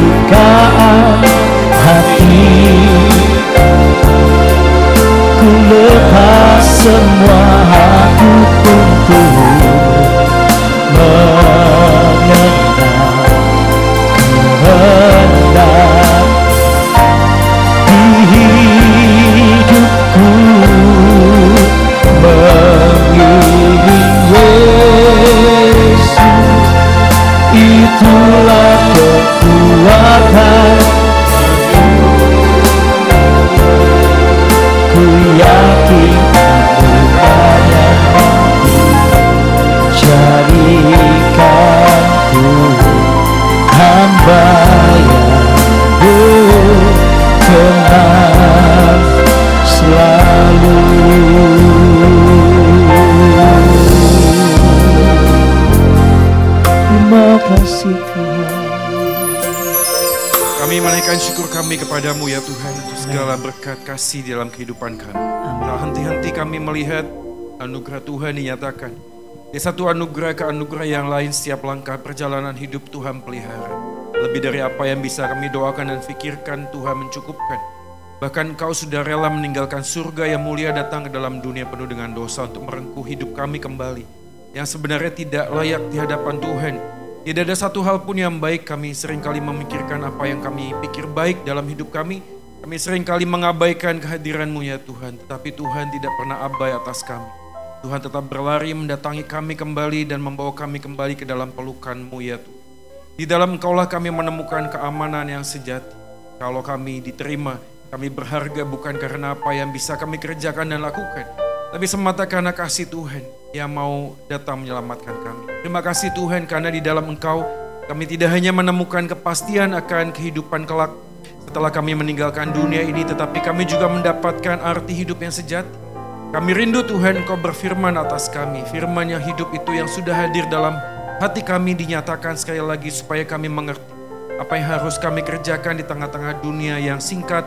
bukaan hati, ku lepas semua hakku untuk mengenal kehendak di hidupku, mengiring Yesus. Itulah kekuatan, ku yakin kemuliaan jadikanku hamba yang tenang selalu. Terima kasih Tuhan. Kami menaikkan syukur kami kepadamu ya Tuhan untuk segala berkat kasih dalam kehidupan kami. Tak henti-henti kami melihat anugerah Tuhan dinyatakan. Dari satu anugerah ke anugerah yang lain, setiap langkah perjalanan hidup Tuhan pelihara. Lebih dari apa yang bisa kami doakan dan pikirkan, Tuhan mencukupkan. Bahkan Kau sudah rela meninggalkan surga yang mulia datang ke dalam dunia penuh dengan dosa untuk merengkuh hidup kami kembali. Yang sebenarnya tidak layak di hadapan Tuhan. Tidak ada satu hal pun yang baik. Kami seringkali memikirkan apa yang kami pikir baik dalam hidup kami. Kami seringkali mengabaikan kehadiran-Mu ya Tuhan. Tetapi Tuhan tidak pernah abai atas kami. Tuhan tetap berlari mendatangi kami kembali dan membawa kami kembali ke dalam pelukan-Mu ya Tuhan. Di dalam Engkaulah kami menemukan keamanan yang sejati. Kalau kami diterima, kami berharga bukan karena apa yang bisa kami kerjakan dan lakukan, tapi semata karena kasih Tuhan yang mau datang menyelamatkan kami. Terima kasih Tuhan karena di dalam Engkau kami tidak hanya menemukan kepastian akan kehidupan kelak setelah kami meninggalkan dunia ini, tetapi kami juga mendapatkan arti hidup yang sejati. Kami rindu Tuhan Engkau berfirman atas kami, firman yang hidup itu yang sudah hadir dalam hati kami dinyatakan sekali lagi supaya kami mengerti apa yang harus kami kerjakan di tengah-tengah dunia yang singkat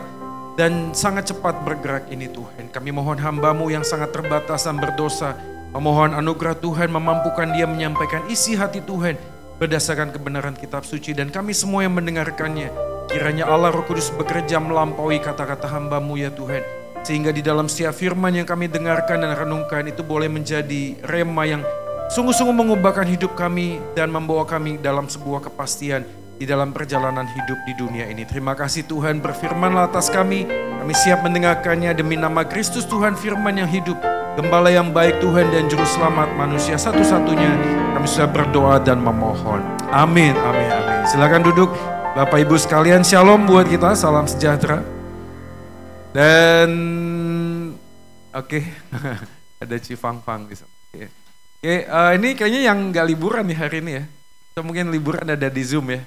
dan sangat cepat bergerak ini Tuhan. Kami mohon hamba-Mu yang sangat terbatas dan berdosa, memohon anugerah Tuhan memampukan dia menyampaikan isi hati Tuhan berdasarkan kebenaran kitab suci, dan kami semua yang mendengarkannya. Kiranya Allah Roh Kudus bekerja melampaui kata-kata hamba-Mu ya Tuhan. Sehingga di dalam setiap firman yang kami dengarkan dan renungkan itu boleh menjadi rema yang sungguh-sungguh mengubahkan hidup kami dan membawa kami dalam sebuah kepastian di dalam perjalanan hidup di dunia ini. Terima kasih Tuhan, berfirmanlah atas kami. Kami siap mendengarkannya demi nama Kristus Tuhan, firman yang hidup, Gembala yang baik Tuhan dan Juru Selamat manusia satu-satunya. Kami sudah berdoa dan memohon. Amin, amin, amin. Silakan duduk Bapak Ibu sekalian, shalom buat kita, salam sejahtera. Dan oke, ada Cifang-Fang di sana. Oke, ini kayaknya yang gak liburan nih hari ini ya. Atau mungkin liburan ada di Zoom ya.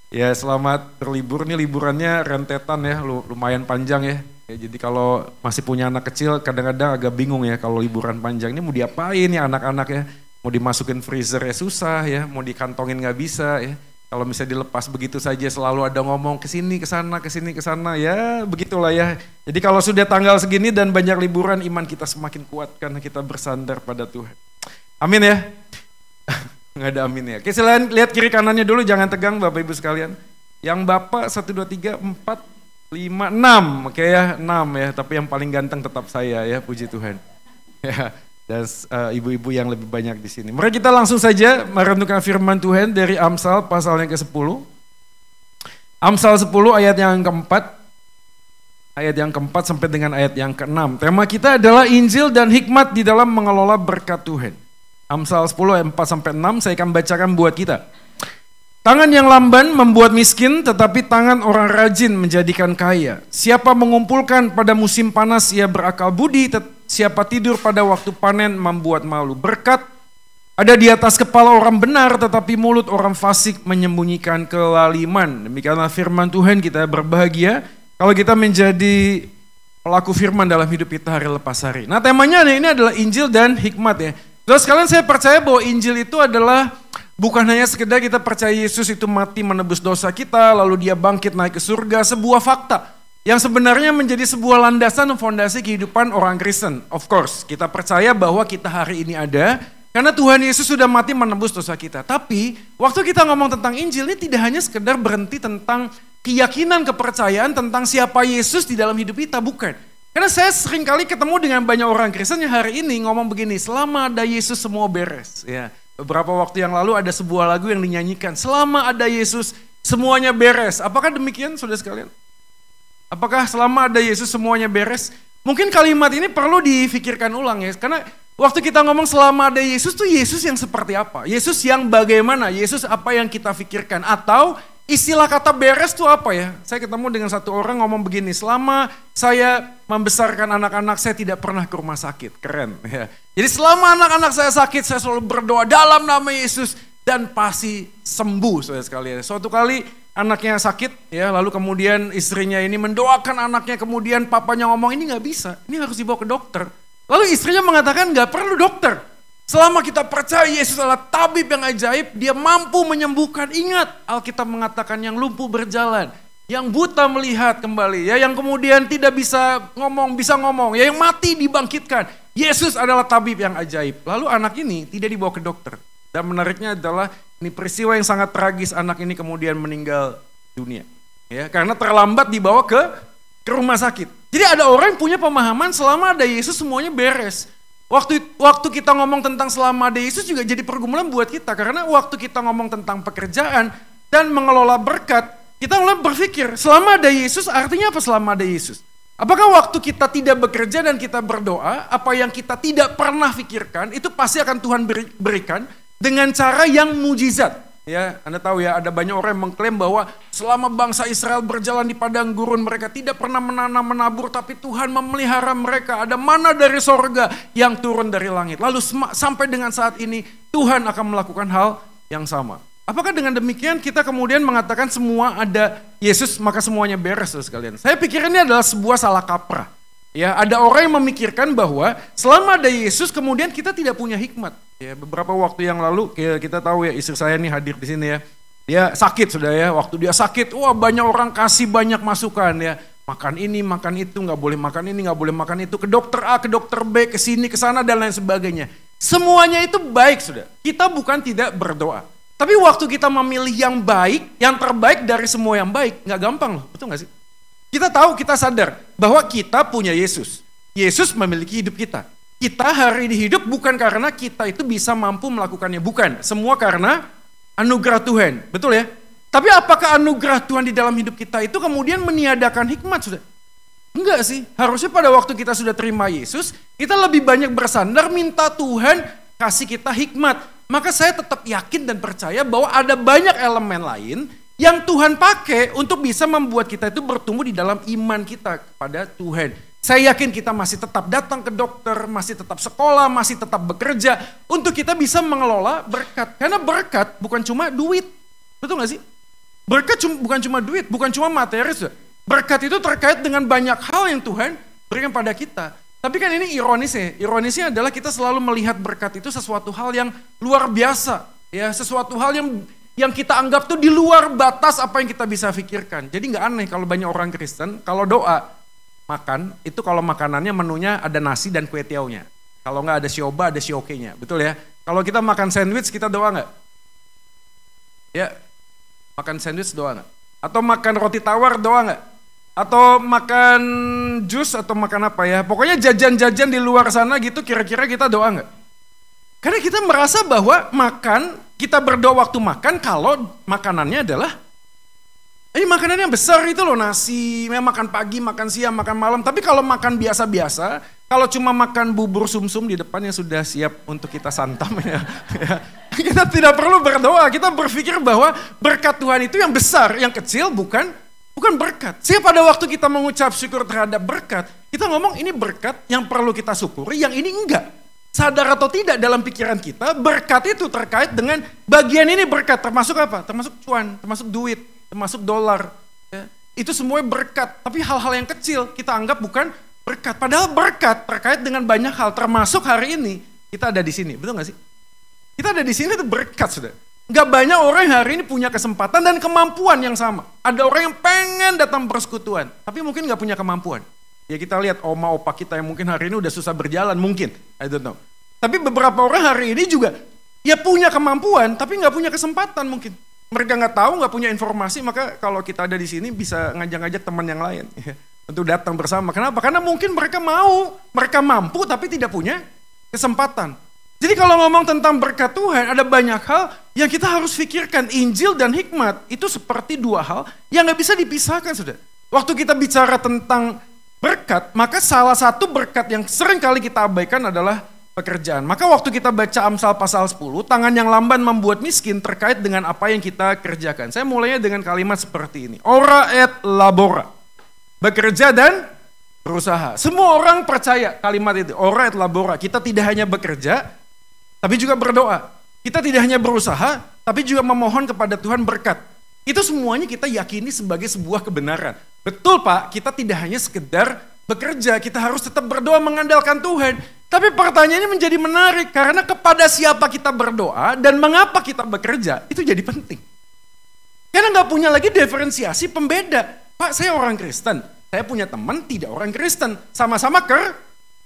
Ya selamat berlibur, nih liburannya rentetan ya, lumayan panjang ya. Jadi kalau masih punya anak kecil kadang-kadang agak bingung ya kalau liburan panjang ini mau diapain ya anak-anak ya. Mau dimasukin freezer ya susah ya, mau dikantongin gak bisa ya. Kalau misalnya dilepas begitu saja selalu ada ngomong kesini kesana ya begitulah ya. Jadi kalau sudah tanggal segini dan banyak liburan, iman kita semakin kuat karena kita bersandar pada Tuhan. Amin ya. Nggak ada amin ya. Oke, silahkan lihat kiri kanannya dulu, jangan tegang Bapak Ibu sekalian. Yang Bapak 1, 2, 3, 4, 5, 6. Oke ya, 6 ya. Tapi yang paling ganteng tetap saya ya, puji Tuhan. Ya, dan ibu-ibu yang lebih banyak di sini. Mari kita langsung saja merenungkan firman Tuhan dari Amsal pasal yang ke-10. Amsal 10 ayat yang keempat. Ayat yang keempat sampai dengan ayat yang ke-6. Tema kita adalah Injil dan hikmat di dalam mengelola berkat Tuhan. Amsal 10 ayat 4-6 saya akan bacakan buat kita. Tangan yang lamban membuat miskin, tetapi tangan orang rajin menjadikan kaya. Siapa mengumpulkan pada musim panas ia berakal budi, siapa tidur pada waktu panen membuat malu. Berkat ada di atas kepala orang benar, tetapi mulut orang fasik menyembunyikan kelaliman. Demikianlah firman Tuhan, kita berbahagia kalau kita menjadi pelaku firman dalam hidup kita hari lepas hari. Nah temanya ini adalah Injil dan hikmat ya. Terus sekalian saya percaya bahwa Injil itu adalah bukan hanya sekedar kita percaya Yesus itu mati menebus dosa kita, lalu dia bangkit naik ke surga, sebuah fakta yang sebenarnya menjadi sebuah landasan dan fondasi kehidupan orang Kristen. Of course, kita percaya bahwa kita hari ini ada Karena Tuhan Yesus sudah mati menebus dosa kita. Tapi waktu kita ngomong tentang Injil ini tidak hanya sekedar berhenti tentang keyakinan, kepercayaan tentang siapa Yesus di dalam hidup kita, bukan. Karena saya sering kali ketemu dengan banyak orang Kristen yang hari ini ngomong begini, selama ada Yesus semua beres. Ya, beberapa waktu yang lalu ada sebuah lagu yang dinyanyikan, selama ada Yesus semuanya beres. Apakah demikian saudara sekalian? Apakah selama ada Yesus semuanya beres? Mungkin kalimat ini perlu difikirkan ulang ya, karena waktu kita ngomong selama ada Yesus tuh Yesus yang seperti apa? Yesus yang bagaimana? Yesus apa yang kita pikirkan? Atau istilah kata beres tuh apa ya? Saya ketemu dengan satu orang ngomong begini, selama saya membesarkan anak-anak saya tidak pernah ke rumah sakit. Keren ya. Jadi selama anak-anak saya sakit saya selalu berdoa dalam nama Yesus dan pasti sembuh saudara sekalian. Suatu kali anaknya sakit ya, lalu kemudian istrinya ini mendoakan anaknya, kemudian papanya ngomong ini gak bisa, ini harus dibawa ke dokter. Lalu istrinya mengatakan gak perlu dokter. Selama kita percaya Yesus adalah tabib yang ajaib, dia mampu menyembuhkan. Ingat, Alkitab mengatakan yang lumpuh berjalan, yang buta melihat kembali, ya, yang kemudian tidak bisa ngomong, ya, yang mati dibangkitkan. Yesus adalah tabib yang ajaib. Lalu anak ini tidak dibawa ke dokter. Dan menariknya adalah ini peristiwa yang sangat tragis, anak ini kemudian meninggal dunia. Ya, karena terlambat dibawa ke rumah sakit. Jadi ada orang yang punya pemahaman selama ada Yesus semuanya beres. Waktu kita ngomong tentang selama ada Yesus juga jadi pergumulan buat kita. Karena waktu kita ngomong tentang pekerjaan dan mengelola berkat, kita mulai berpikir selama ada Yesus artinya apa selama ada Yesus? Apakah waktu kita tidak bekerja dan kita berdoa, apa yang kita tidak pernah pikirkan itu pasti akan Tuhan berikan dengan cara yang mujizat? Ya, Anda tahu ya, ada banyak orang yang mengklaim bahwa selama bangsa Israel berjalan di padang gurun, mereka tidak pernah menanam menabur, tapi Tuhan memelihara mereka. Ada mana dari sorga yang turun dari langit. Lalu sampai dengan saat ini Tuhan akan melakukan hal yang sama. Apakah dengan demikian kita kemudian mengatakan semua ada Yesus maka semuanya beres sekalian? Saya pikir ini adalah sebuah salah kaprah. Ya, ada orang yang memikirkan bahwa selama ada Yesus kemudian kita tidak punya hikmat. Ya, beberapa waktu yang lalu kita tahu ya, istri saya nih hadir di sini ya. Dia sakit sudah ya. Waktu dia sakit, wah banyak orang kasih banyak masukan ya. Makan ini, makan itu, nggak boleh makan ini, nggak boleh makan itu. Ke dokter A, ke dokter B, ke sini, ke sana dan lain sebagainya. Semuanya itu baik sudah. Kita bukan tidak berdoa. Tapi waktu kita memilih yang baik, yang terbaik dari semua yang baik, nggak gampang loh. Betul nggak sih? Kita tahu, kita sadar bahwa kita punya Yesus. Yesus memiliki hidup kita. Kita hari ini hidup bukan karena kita itu bisa mampu melakukannya. Bukan, semua karena anugerah Tuhan. Betul ya? Tapi apakah anugerah Tuhan di dalam hidup kita itu kemudian meniadakan hikmat sudah? Enggak sih. Harusnya pada waktu kita sudah terima Yesus, kita lebih banyak bersandar minta Tuhan kasih kita hikmat. Maka saya tetap yakin dan percaya bahwa ada banyak elemen lain yang Tuhan pakai untuk bisa membuat kita itu bertumbuh di dalam iman kita kepada Tuhan. Saya yakin kita masih tetap datang ke dokter, masih tetap sekolah, masih tetap bekerja untuk kita bisa mengelola berkat. Karena berkat bukan cuma duit. Betul gak sih? Berkat bukan cuma duit, bukan cuma materi. Berkat itu terkait dengan banyak hal yang Tuhan berikan pada kita. Tapi kan ini ironisnya. Ironisnya adalah kita selalu melihat berkat itu sesuatu hal yang luar biasa. Ya, sesuatu hal yang kita anggap tuh di luar batas apa yang kita bisa pikirkan. Jadi gak aneh kalau banyak orang Kristen, kalau doa, makan, itu kalau makanannya menunya ada nasi dan kue tiaunya. Kalau nggak ada sioba, ada siokenya. Betul ya? Kalau kita makan sandwich, kita doa nggak? Ya, makan sandwich doa nggak? Atau makan roti tawar doa nggak? Atau makan jus atau makan apa ya? Pokoknya jajan-jajan di luar sana gitu, kira-kira kita doa nggak? Karena kita merasa bahwa makan, kita berdoa waktu makan kalau makanannya adalah ini makanan yang besar itu loh, nasi, makan pagi, makan siang, makan malam. Tapi kalau makan biasa-biasa, kalau cuma makan bubur sumsum di depan yang sudah siap untuk kita santam ya, kita tidak perlu berdoa. Kita berpikir bahwa berkat Tuhan itu yang besar, yang kecil bukan berkat. Sehingga pada waktu kita mengucap syukur terhadap berkat, kita ngomong ini berkat yang perlu kita syukuri, yang ini enggak. Sadar atau tidak dalam pikiran kita, berkat itu terkait dengan bagian ini berkat. Termasuk apa? Termasuk cuan, termasuk duit, termasuk dolar, ya. Itu semua berkat, tapi hal-hal yang kecil kita anggap bukan berkat. Padahal berkat terkait dengan banyak hal, termasuk hari ini kita ada di sini, betul nggak sih? Kita ada di sini itu berkat sudah. Nggak banyak orang yang hari ini punya kesempatan dan kemampuan yang sama. Ada orang yang pengen datang persekutuan, tapi mungkin nggak punya kemampuan. Ya kita lihat oma opa kita yang mungkin hari ini udah susah berjalan, mungkin, I don't know. Tapi beberapa orang hari ini juga ya punya kemampuan, tapi nggak punya kesempatan mungkin. Mereka nggak tahu, nggak punya informasi, maka kalau kita ada di sini bisa ngajak-ngajak teman yang lain untuk datang bersama. Kenapa? Karena mungkin mereka mampu, tapi tidak punya kesempatan. Jadi kalau ngomong tentang berkat Tuhan, ada banyak hal yang kita harus pikirkan. Injil dan hikmat itu seperti dua hal yang nggak bisa dipisahkan, sudah. Waktu kita bicara tentang berkat, maka salah satu berkat yang sering kali kita abaikan adalah pekerjaan. Maka waktu kita baca Amsal pasal 10, tangan yang lamban membuat miskin terkait dengan apa yang kita kerjakan. Saya mulainya dengan kalimat seperti ini. Ora et labora. Bekerja dan berusaha. Semua orang percaya kalimat itu. Ora et labora. Kita tidak hanya bekerja, tapi juga berdoa. Kita tidak hanya berusaha, tapi juga memohon kepada Tuhan berkat. Itu semuanya kita yakini sebagai sebuah kebenaran. Betul Pak, kita tidak hanya sekedar bekerja, kita harus tetap berdoa mengandalkan Tuhan. Tapi pertanyaannya menjadi menarik, karena kepada siapa kita berdoa dan mengapa kita bekerja, itu jadi penting. Karena nggak punya lagi diferensiasi pembeda. Pak, saya orang Kristen, saya punya teman tidak orang Kristen, sama-sama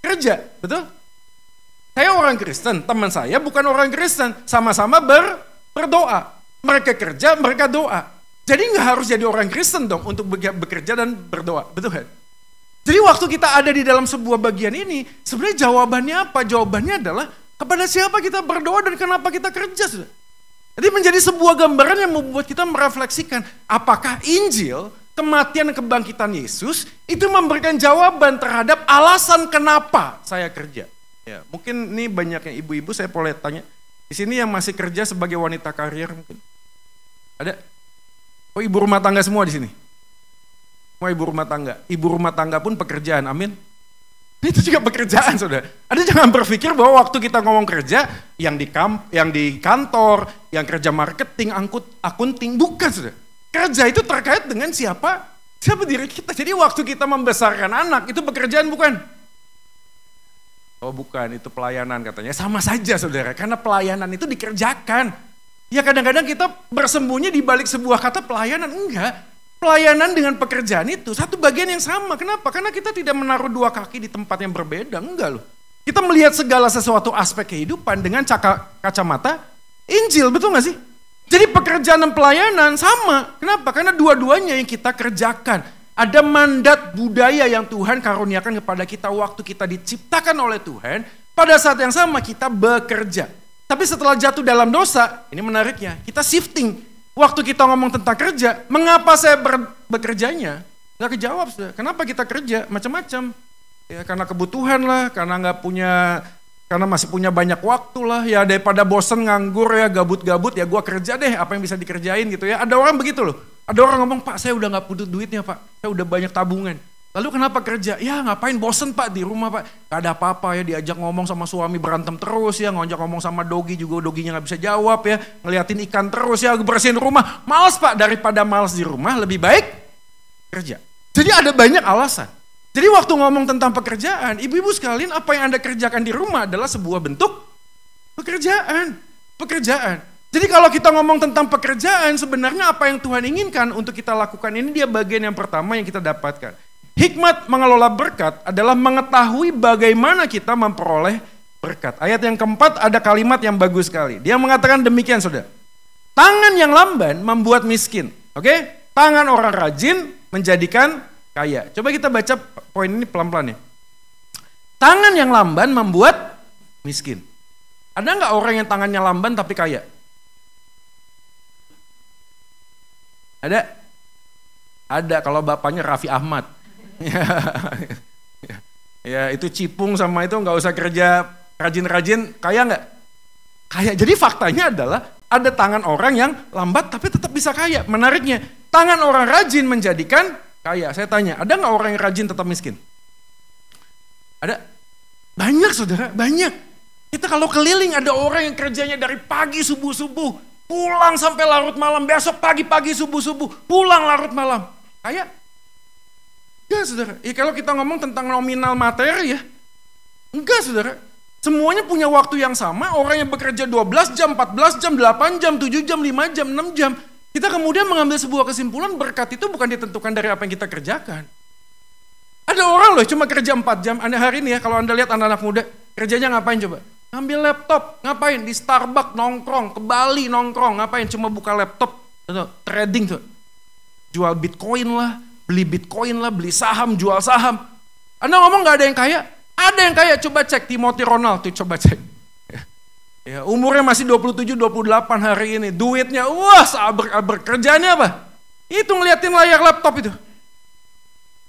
kerja, betul? Saya orang Kristen, teman saya bukan orang Kristen, sama-sama berdoa. Mereka kerja, mereka doa. Jadi nggak harus jadi orang Kristen dong untuk bekerja dan berdoa, betul kan? Jadi waktu kita ada di dalam sebuah bagian ini, sebenarnya jawabannya apa? Jawabannya adalah kepada siapa kita berdoa dan kenapa kita kerja. Sudah. Jadi menjadi sebuah gambaran yang membuat kita merefleksikan apakah Injil, kematian dan kebangkitan Yesus itu memberikan jawaban terhadap alasan kenapa saya kerja. Ya, mungkin ini banyaknya ibu-ibu, saya boleh tanya. Di sini yang masih kerja sebagai wanita karir mungkin. Ada? Oh, ibu rumah tangga semua di sini. Semua ibu rumah tangga. Ibu rumah tangga pun pekerjaan, amin. Itu juga pekerjaan, saudara. Ada jangan berpikir bahwa waktu kita ngomong kerja, yang di kantor, yang kerja marketing, akunting, bukan, saudara. Kerja itu terkait dengan siapa diri kita. Jadi waktu kita membesarkan anak, itu pekerjaan bukan? Oh bukan, itu pelayanan katanya. Sama saja, saudara, karena pelayanan itu dikerjakan. Ya kadang-kadang kita bersembunyi di balik sebuah kata pelayanan, enggak. Pelayanan dengan pekerjaan itu satu bagian yang sama. Kenapa? Karena kita tidak menaruh dua kaki di tempat yang berbeda. Enggak loh. Kita melihat segala sesuatu aspek kehidupan dengan kacamata Injil, betul gak sih? Jadi pekerjaan dan pelayanan sama. Kenapa? Karena dua-duanya yang kita kerjakan. Ada mandat budaya yang Tuhan karuniakan kepada kita waktu kita diciptakan oleh Tuhan. Pada saat yang sama kita bekerja. Tapi setelah jatuh dalam dosa, ini menariknya, kita shifting. Waktu kita ngomong tentang kerja, mengapa saya bekerjanya? Nggak kejawab. Kenapa kita kerja? Macam-macam. Ya, karena kebutuhan lah, karena masih punya banyak waktu lah. Ya daripada bosen nganggur ya, gabut-gabut ya gua kerja deh apa yang bisa dikerjain gitu ya. Ada orang begitu loh. Ada orang ngomong, Pak saya udah nggak butuh duitnya Pak, saya udah banyak tabungan. Lalu kenapa kerja? Ya ngapain bosen Pak di rumah Pak. Gak ada apa-apa ya, diajak ngomong sama suami berantem terus ya. Ngajak ngomong sama dogi juga doginya gak bisa jawab ya. Ngeliatin ikan terus ya, bersihin rumah. Males Pak, daripada males di rumah lebih baik kerja. Jadi ada banyak alasan. Jadi waktu ngomong tentang pekerjaan, ibu-ibu sekalian apa yang Anda kerjakan di rumah adalah sebuah bentuk pekerjaan. Jadi kalau kita ngomong tentang pekerjaan, sebenarnya apa yang Tuhan inginkan untuk kita lakukan ini dia bagian yang pertama yang kita dapatkan. Hikmat mengelola berkat adalah mengetahui bagaimana kita memperoleh berkat. Ayat yang keempat ada kalimat yang bagus sekali. Dia mengatakan demikian saudara. Tangan yang lamban membuat miskin. Oke? Tangan orang rajin menjadikan kaya. Coba kita baca poin ini pelan-pelan ya. Tangan yang lamban membuat miskin. Ada nggak orang yang tangannya lamban tapi kaya? Ada? Ada, kalau bapaknya Raffi Ahmad. Ya itu cipung sama itu nggak usah kerja rajin-rajin, kaya nggak? Kaya. Jadi faktanya adalah ada tangan orang yang lambat tapi tetap bisa kaya. Menariknya, tangan orang rajin menjadikan kaya. Saya tanya, ada nggak orang yang rajin tetap miskin? Ada? Banyak saudara, banyak. Kita kalau keliling ada orang yang kerjanya dari pagi subuh-subuh, pulang sampai larut malam, besok pagi-pagi subuh-subuh, pulang larut malam. Kaya? Enggak saudara, ya kalau kita ngomong tentang nominal materi ya, enggak saudara. Semuanya punya waktu yang sama, orang yang bekerja 12 jam, 14 jam, 8 jam, 7 jam, 5 jam, 6 jam. Kita kemudian mengambil sebuah kesimpulan berkat itu bukan ditentukan dari apa yang kita kerjakan. Ada orang loh cuma kerja 4 jam, Anda hari ini ya kalau Anda lihat anak-anak muda, kerjanya ngapain coba? Ngambil laptop, ngapain? Di Starbucks nongkrong, ke Bali nongkrong, ngapain? Cuma buka laptop, trading tuh. Jual Bitcoin lah, beli saham, jual saham. Anda ngomong gak ada yang kaya? Ada yang kaya, coba cek Timothy Ronald tuh, coba cek. Ya, umurnya masih 27-28 hari ini, duitnya wah sabar-sabar, kerjanya apa? Itu ngeliatin layar laptop itu.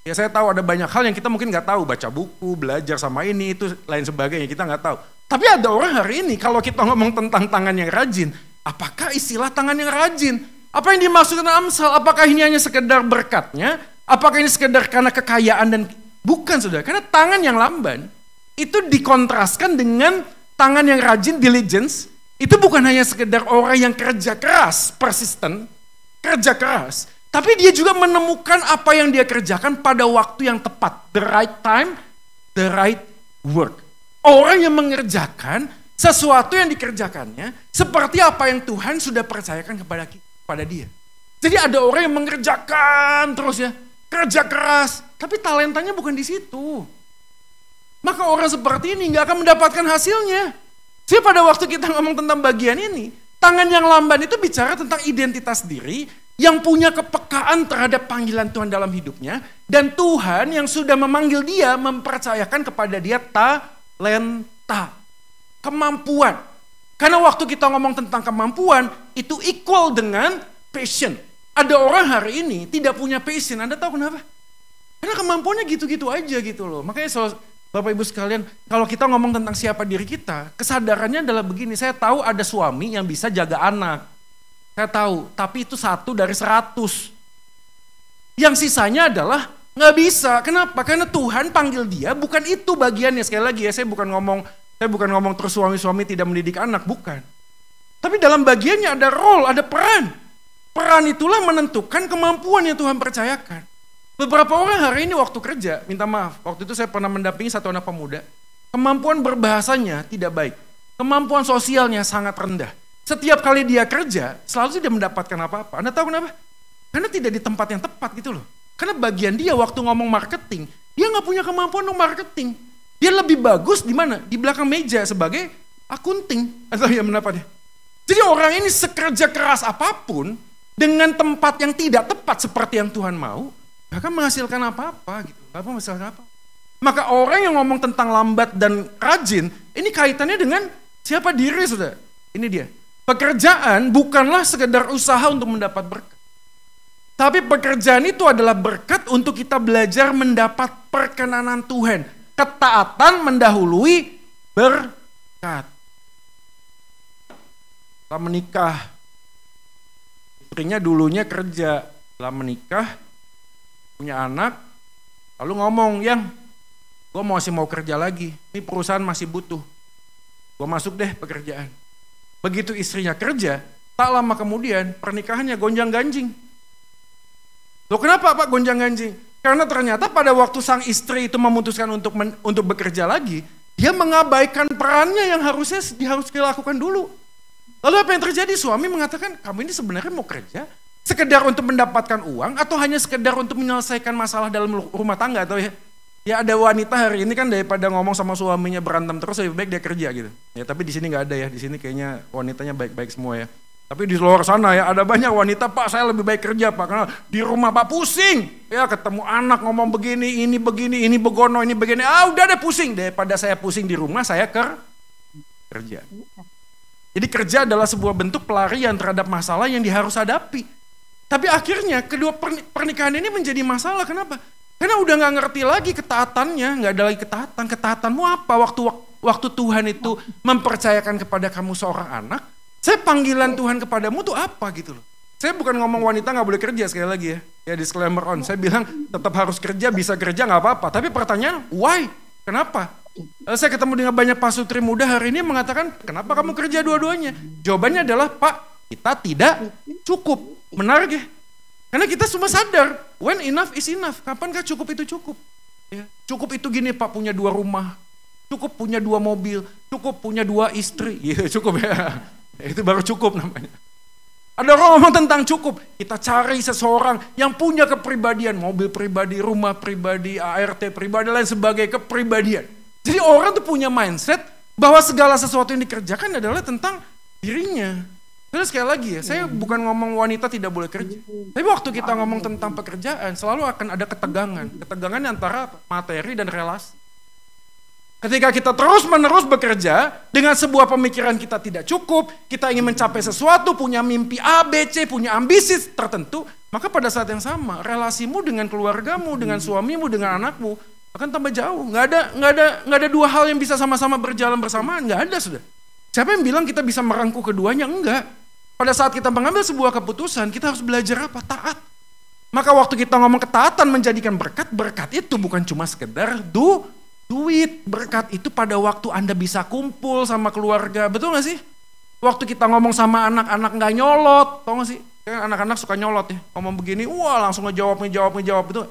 Ya saya tahu ada banyak hal yang kita mungkin nggak tahu, baca buku, belajar sama ini, itu lain sebagainya, kita nggak tahu. Tapi ada orang hari ini, kalau kita ngomong tentang tangan yang rajin, apakah istilah tangan yang rajin? Apa yang dimaksudkan Amsal? Apakah ini hanya sekedar berkatnya? Apakah ini sekedar karena kekayaan dan bukan, saudara? Karena tangan yang lamban itu dikontraskan dengan tangan yang rajin, diligence. Itu bukan hanya sekedar orang yang kerja keras, persisten, kerja keras. Tapi dia juga menemukan apa yang dia kerjakan pada waktu yang tepat. The right time, the right work. Orang yang mengerjakan sesuatu yang dikerjakannya seperti apa yang Tuhan sudah percayakan kepada dia. Jadi ada orang yang mengerjakan terus ya, kerja keras, tapi talentanya bukan di situ. Maka orang seperti ini gak akan mendapatkan hasilnya. Jadi pada waktu kita ngomong tentang bagian ini, tangan yang lamban itu bicara tentang identitas diri yang punya kepekaan terhadap panggilan Tuhan dalam hidupnya, dan Tuhan yang sudah memanggil dia mempercayakan kepada dia talenta, kemampuan. Karena waktu kita ngomong tentang kemampuan, itu equal dengan passion. Ada orang hari ini tidak punya passion, Anda tahu kenapa? Karena kemampuannya gitu-gitu aja gitu loh. Makanya Bapak Ibu sekalian, kalau kita ngomong tentang siapa diri kita, kesadarannya adalah begini, saya tahu ada suami yang bisa jaga anak. Saya tahu, tapi itu 1 dari 100. Yang sisanya adalah nggak bisa. Kenapa? Karena Tuhan panggil dia, bukan itu bagiannya. Sekali lagi ya, saya bukan ngomong terus suami-suami tidak mendidik anak, bukan. Tapi dalam bagiannya ada role, ada peran. Peran itulah menentukan kemampuan yang Tuhan percayakan. Beberapa orang hari ini waktu kerja, minta maaf, waktu itu saya pernah mendampingi satu anak pemuda, kemampuan berbahasanya tidak baik, kemampuan sosialnya sangat rendah. Setiap kali dia kerja, selalu tidak mendapatkan apa-apa. Anda tahu kenapa? Karena tidak di tempat yang tepat gitu loh. Karena bagian dia waktu ngomong marketing, dia nggak punya kemampuan untuk marketing. Dia lebih bagus di mana? Di belakang meja sebagai akunting. Atau ya mendapatnya. Jadi orang ini sekerja keras apapun, dengan tempat yang tidak tepat seperti yang Tuhan mau, gak akan menghasilkan apa-apa gitu. Gak akan menghasilkan apa. Maka orang yang ngomong tentang lambat dan rajin, ini kaitannya dengan siapa diri, saudara. Ini dia. Pekerjaan bukanlah sekedar usaha untuk mendapat berkat. Tapi pekerjaan itu adalah berkat untuk kita belajar mendapat perkenanan Tuhan. Ketaatan mendahului berkat. Setelah menikah, istrinya dulunya kerja. Setelah menikah, punya anak, lalu ngomong, yang gue masih mau kerja lagi, ini perusahaan masih butuh. Gue masuk deh pekerjaan. Begitu istrinya kerja, tak lama kemudian pernikahannya gonjang-ganjing. Loh kenapa Pak gonjang-ganjing? Karena ternyata pada waktu sang istri itu memutuskan untuk bekerja lagi, dia mengabaikan perannya yang harus dilakukan dulu. Lalu apa yang terjadi? Suami mengatakan, kamu ini sebenarnya mau kerja sekedar untuk mendapatkan uang atau hanya sekedar untuk menyelesaikan masalah dalam rumah tangga atau ya? Ya ada wanita hari ini kan daripada ngomong sama suaminya berantem terus lebih baik dia kerja gitu. Ya tapi di sini nggak ada ya, di sini kayaknya wanitanya baik-baik semua ya. Tapi di luar sana ya ada banyak wanita, Pak saya lebih baik kerja Pak karena di rumah Pak pusing. Ya ketemu anak ngomong begini, ini begono, ini begini. Udah deh pusing, daripada saya pusing di rumah saya kerja. Jadi kerja adalah sebuah bentuk pelarian terhadap masalah yang harus hadapi. Tapi akhirnya kedua pernikahan ini menjadi masalah, kenapa? Karena udah gak ngerti lagi ketaatannya, gak ada lagi ketaatan. Ketaatanmu apa? Waktu Tuhan itu mempercayakan kepada kamu seorang anak, saya panggilan Tuhan kepadamu tuh apa gitu loh. Saya bukan ngomong wanita gak boleh kerja sekali lagi ya. Ya disclaimer on, saya bilang tetap harus kerja, bisa kerja gak apa-apa. Tapi pertanyaan, why? Kenapa? Saya ketemu dengan banyak pasutri muda hari ini mengatakan, kenapa kamu kerja dua-duanya? Jawabannya adalah, Pak, kita tidak cukup. Menarik ya? Karena kita semua sadar, when enough is enough. Kapankah cukup itu cukup? Ya, cukup itu gini Pak, punya 2 rumah, cukup punya 2 mobil, cukup punya 2 istri. Ya cukup ya, itu baru cukup namanya. Ada orang ngomong tentang cukup, kita cari seseorang yang punya kepribadian, mobil pribadi, rumah pribadi, ART pribadi, lain sebagai kepribadian. Jadi orang tuh punya mindset Bahwa segala sesuatu yang dikerjakan adalah tentang dirinya. Terus sekali lagi ya, saya bukan ngomong wanita tidak boleh kerja. Tapi waktu kita ngomong tentang pekerjaan, selalu akan ada ketegangan. Ketegangan antara materi dan relasi. Ketika kita terus-menerus bekerja, dengan sebuah pemikiran kita tidak cukup, kita ingin mencapai sesuatu, punya mimpi A, B, C, punya ambisi tertentu, maka pada saat yang sama, relasimu dengan keluargamu, dengan suamimu, dengan anakmu, akan tambah jauh. Nggak ada dua hal yang bisa sama-sama berjalan bersamaan, nggak ada sudah. Siapa yang bilang kita bisa merangkul keduanya? Enggak. Pada saat kita mengambil sebuah keputusan, kita harus belajar apa? Taat. Maka waktu kita ngomong ketaatan menjadikan berkat, berkat itu bukan cuma sekedar duit. Berkat itu pada waktu Anda bisa kumpul sama keluarga, betul gak sih? Waktu kita ngomong sama anak-anak gak nyolot, tau gak sih? Kan anak-anak suka nyolot ya, ngomong begini, wah langsung ngejawab, betul.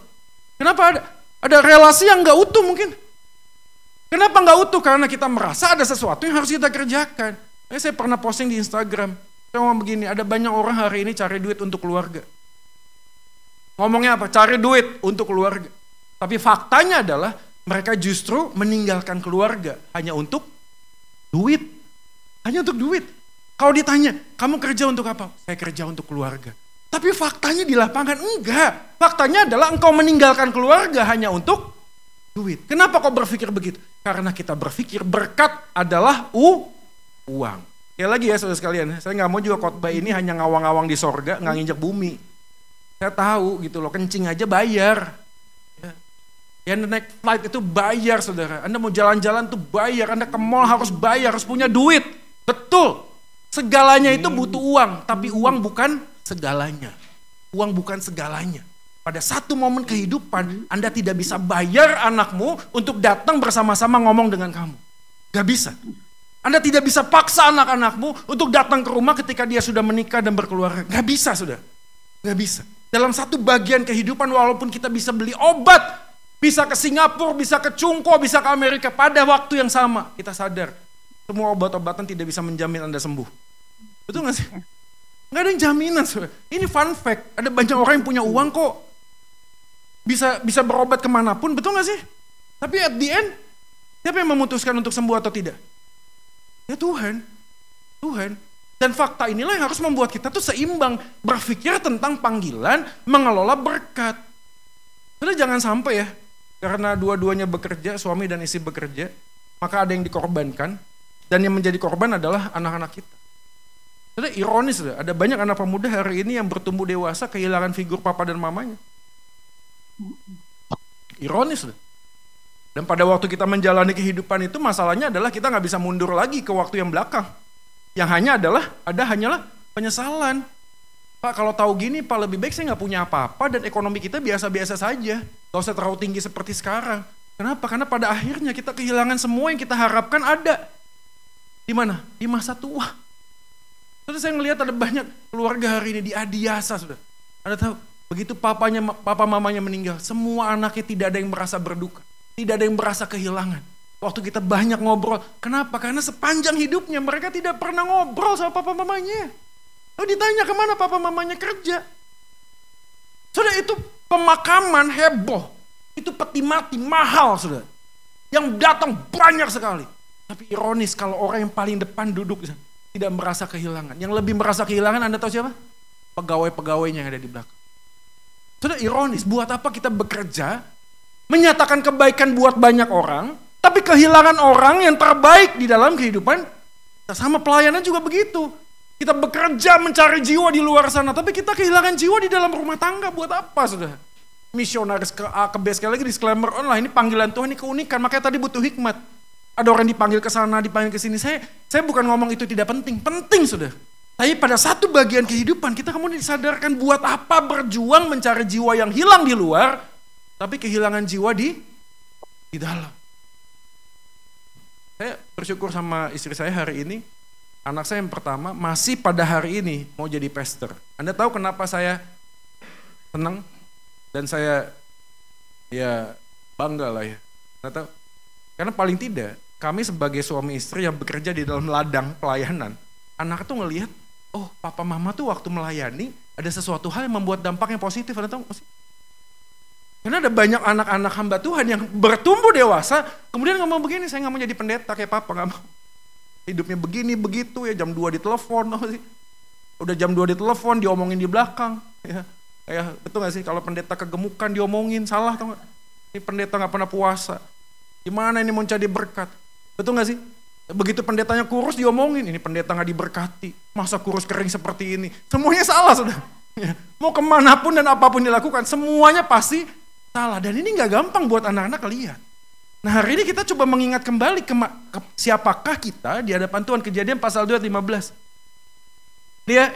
Kenapa ada relasi yang gak utuh mungkin? Kenapa gak utuh? Karena kita merasa ada sesuatu yang harus kita kerjakan. Saya pernah posting di Instagram, saya ngomong begini, ada banyak orang hari ini cari duit untuk keluarga. Ngomongnya apa? Cari duit untuk keluarga. Tapi faktanya adalah mereka justru meninggalkan keluarga hanya untuk duit. Hanya untuk duit. Kalau ditanya, kamu kerja untuk apa? Saya kerja untuk keluarga. Tapi faktanya di lapangan enggak. Faktanya adalah engkau meninggalkan keluarga hanya untuk duit. Kenapa kau berpikir begitu? Karena kita berpikir berkat adalah uang. Ya lagi ya saudara sekalian, saya nggak mau juga khotbah ini hanya ngawang-ngawang di sorga, nggak nginjek bumi. Saya tahu gitu loh, kencing aja bayar. Ya naik flight itu bayar saudara, Anda mau jalan-jalan tuh bayar, Anda ke mall harus bayar, harus punya duit. Betul, segalanya itu butuh uang, tapi uang bukan segalanya. Uang bukan segalanya. Pada satu momen kehidupan, Anda tidak bisa bayar anakmu untuk datang bersama-sama ngomong dengan kamu. Gak bisa. Anda tidak bisa paksa anak-anakmu untuk datang ke rumah ketika dia sudah menikah dan berkeluarga. Gak bisa sudah. Gak bisa. Dalam satu bagian kehidupan walaupun kita bisa beli obat, bisa ke Singapura, bisa ke Cungko, bisa ke Amerika pada waktu yang sama. Kita sadar, semua obat-obatan tidak bisa menjamin Anda sembuh. Betul gak sih? Gak ada yang jaminan sudah. Ini fun fact, ada banyak orang yang punya uang kok. Bisa berobat kemanapun, betul gak sih? Tapi at the end, siapa yang memutuskan untuk sembuh atau tidak? Ya Tuhan. Dan fakta inilah yang harus membuat kita tuh seimbang. Berpikir tentang panggilan, mengelola berkat. Jadi jangan sampai ya, karena dua-duanya bekerja, suami dan istri bekerja, maka ada yang dikorbankan. Dan yang menjadi korban adalah anak-anak kita. Jadi ironis, ada banyak anak pemuda hari ini yang bertumbuh dewasa kehilangan figur papa dan mamanya. Ironis. Dan pada waktu kita menjalani kehidupan itu masalahnya adalah kita nggak bisa mundur lagi ke waktu yang belakang. Yang hanyalah penyesalan. Pak kalau tahu gini Pak lebih baik saya nggak punya apa-apa dan ekonomi kita biasa-biasa saja. Gak usah terlalu tinggi seperti sekarang. Kenapa? Karena pada akhirnya kita kehilangan semua yang kita harapkan ada. Di mana? Di masa tua. Terus saya ngelihat ada banyak keluarga hari ini diadiasa sudah. Anda tahu, begitu papa mamanya meninggal, semua anaknya tidak ada yang merasa berduka. Tidak ada yang merasa kehilangan. Waktu kita banyak ngobrol. Kenapa? Karena sepanjang hidupnya mereka tidak pernah ngobrol sama papa mamanya. Lalu ditanya kemana papa mamanya kerja. Sudah itu pemakaman heboh. Itu peti mati mahal sudah. Yang datang banyak sekali. Tapi ironis kalau orang yang paling depan duduk tidak merasa kehilangan. Yang lebih merasa kehilangan Anda tahu siapa? Pegawai-pegawainya yang ada di belakang. Sudah ironis. Buat apa kita bekerja menyatakan kebaikan buat banyak orang, tapi kehilangan orang yang terbaik di dalam kehidupan. Sama pelayanan juga begitu. Kita bekerja mencari jiwa di luar sana, tapi kita kehilangan jiwa di dalam rumah tangga. Buat apa sudah? Misionaris ke A, ke B, sekali lagi disclaimer online, ini panggilan Tuhan, ini keunikan, makanya tadi butuh hikmat. Ada orang dipanggil ke sana, dipanggil ke sini. Saya bukan ngomong itu tidak penting, penting sudah. Tapi pada satu bagian kehidupan, kita kemudian disadarkan buat apa berjuang mencari jiwa yang hilang di luar, tapi kehilangan jiwa di dalam. Saya bersyukur sama istri saya hari ini, anak saya yang pertama masih pada hari ini mau jadi pastor. Anda tahu kenapa saya senang dan saya ya bangga lah ya. Anda tahu? Karena paling tidak kami sebagai suami istri yang bekerja di dalam ladang pelayanan, anak tuh ngelihat, oh papa mama tuh waktu melayani ada sesuatu hal yang membuat dampak yang positif. Anda tahu? Karena ada banyak anak-anak hamba Tuhan yang bertumbuh dewasa, kemudian ngomong begini, saya nggak mau jadi pendeta kayak papa, nggak mau. hidupnya begini, begitu ya, jam 2 ditelepon, udah jam 2 ditelepon, diomongin di belakang. Ya. Kayak, betul gak sih, kalau pendeta kegemukan diomongin, salah tau gak? Ini pendeta gak pernah puasa, gimana ini mau jadi berkat, betul gak sih? Begitu pendetanya kurus diomongin, ini pendeta gak diberkati, masa kurus kering seperti ini, semuanya salah sudah. Ya. Mau kemanapun dan apapun dilakukan, semuanya pasti salah, dan ini gak gampang buat anak-anak lihat. Nah hari ini kita coba mengingat kembali ke siapakah kita di hadapan Tuhan. Kejadian pasal 2 ayat 15.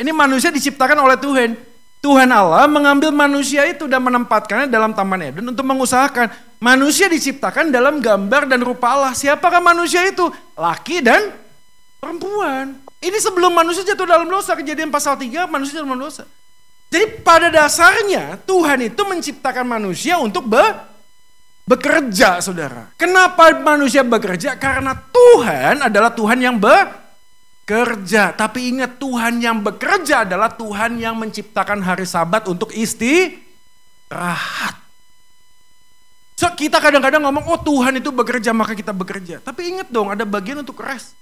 Ini manusia diciptakan oleh Tuhan. Tuhan Allah mengambil manusia itu dan menempatkannya dalam Taman Eden untuk mengusahakan. Manusia diciptakan dalam gambar dan rupa Allah. Siapakah manusia itu? Laki dan perempuan. Ini sebelum manusia jatuh dalam dosa. Kejadian pasal 3 manusia dalam dosa. Jadi pada dasarnya Tuhan itu menciptakan manusia untuk bekerja, saudara. Kenapa manusia bekerja? Karena Tuhan adalah Tuhan yang bekerja. Tapi ingat, Tuhan yang bekerja adalah Tuhan yang menciptakan hari Sabat untuk istirahat. So, kita kadang-kadang ngomong, oh Tuhan itu bekerja maka kita bekerja. Tapi ingat dong, ada bagian untuk rest.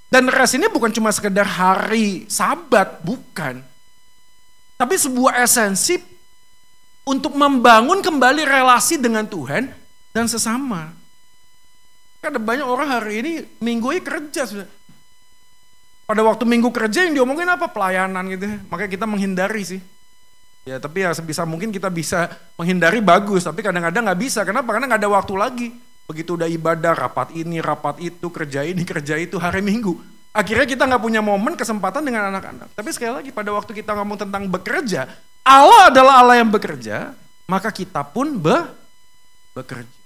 Dan rest ini bukan cuma sekedar hari Sabat, bukan. Tapi sebuah esensi untuk membangun kembali relasi dengan Tuhan dan sesama. Ada banyak orang hari ini minggunya kerja sudah. Pada waktu minggu kerja yang diomongin apa? Pelayanan gitu. Makanya kita menghindari sih. Ya tapi ya sebisa mungkin kita bisa menghindari bagus. Tapi kadang-kadang gak bisa. Kenapa? Karena gak ada waktu lagi. Begitu udah ibadah, rapat ini, rapat itu, kerja ini, kerja itu, hari Minggu. Akhirnya kita gak punya momen, kesempatan dengan anak-anak. Tapi sekali lagi pada waktu kita ngomong tentang bekerja, Allah adalah Allah yang bekerja, maka kita pun bekerja.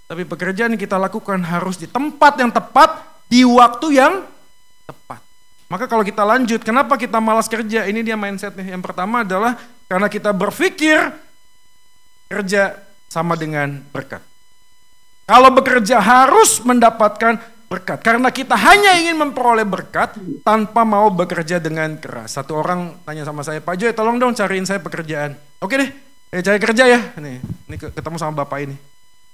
Tapi pekerjaan yang kita lakukan harus di tempat yang tepat, di waktu yang tepat. Maka kalau kita lanjut, kenapa kita malas kerja? Ini dia mindsetnya. Yang pertama adalah karena kita berpikir kerja sama dengan berkat. Kalau bekerja harus mendapatkan berkat. Karena kita hanya ingin memperoleh berkat tanpa mau bekerja dengan keras. Satu orang tanya sama saya, Pak Joy tolong dong cariin saya pekerjaan. Oke deh, cari kerja ya. Ini ketemu sama bapak ini.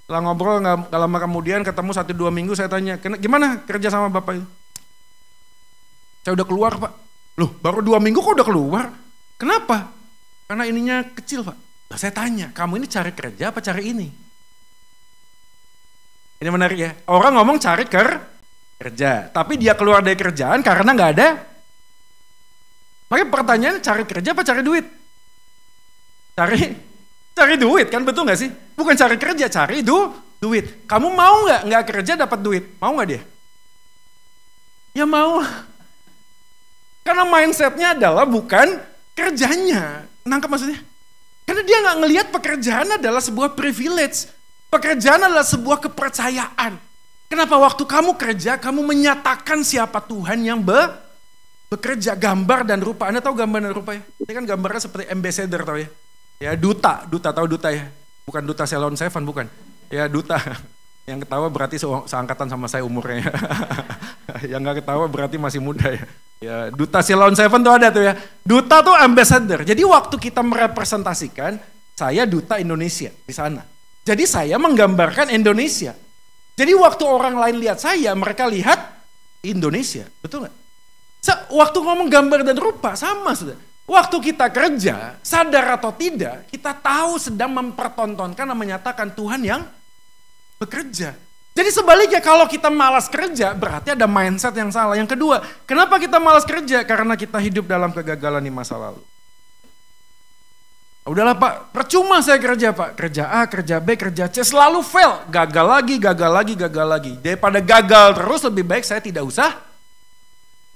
Setelah ngobrol gak lama kemudian ketemu 1-2 minggu saya tanya, gimana kerja sama bapak ini? Saya udah keluar Pak. Loh baru 2 minggu kok udah keluar? Kenapa? Karena ininya kecil Pak. Nah, saya tanya, kamu ini cari kerja apa cari ini? Ini menarik ya. Orang ngomong cari kerja, tapi dia keluar dari kerjaan karena nggak ada. Makanya pertanyaannya cari kerja apa cari duit? Cari duit kan, betul nggak sih? Bukan cari kerja, cari duit. Kamu mau nggak kerja dapat duit? Mau nggak dia? Ya mau. Karena mindsetnya adalah bukan kerjanya. Nangkep maksudnya? Karena dia nggak ngelihat pekerjaan adalah sebuah privilege. Pekerjaan adalah sebuah kepercayaan. Kenapa waktu kamu kerja, kamu menyatakan siapa Tuhan yang bekerja, gambar dan rupa. Anda tahu gambar dan rupa ya? Ini kan gambarnya seperti ambassador tahu ya? Ya duta tahu duta ya? Bukan duta Ceylon Seven, bukan. Ya duta. Yang ketawa berarti seangkatan sama saya umurnya. Yang gak ketawa berarti masih muda ya. Ya duta Ceylon Seven tuh ada tuh ya. Duta tuh ambassador. Jadi waktu kita merepresentasikan, saya duta Indonesia di sana. Jadi saya menggambarkan Indonesia. Jadi waktu orang lain lihat saya, mereka lihat Indonesia. Betul gak? Waktu ngomong gambar dan rupa, sama sudah. Waktu kita kerja, sadar atau tidak, kita tahu sedang mempertontonkan dan menyatakan Tuhan yang bekerja. Jadi sebaliknya kalau kita malas kerja, berarti ada mindset yang salah. Yang kedua, kenapa kita malas kerja? Karena kita hidup dalam kegagalan di masa lalu. Udahlah Pak, percuma saya kerja Pak. Kerja A, kerja B, kerja C, selalu fail. Gagal lagi. Daripada gagal terus, lebih baik saya tidak usah.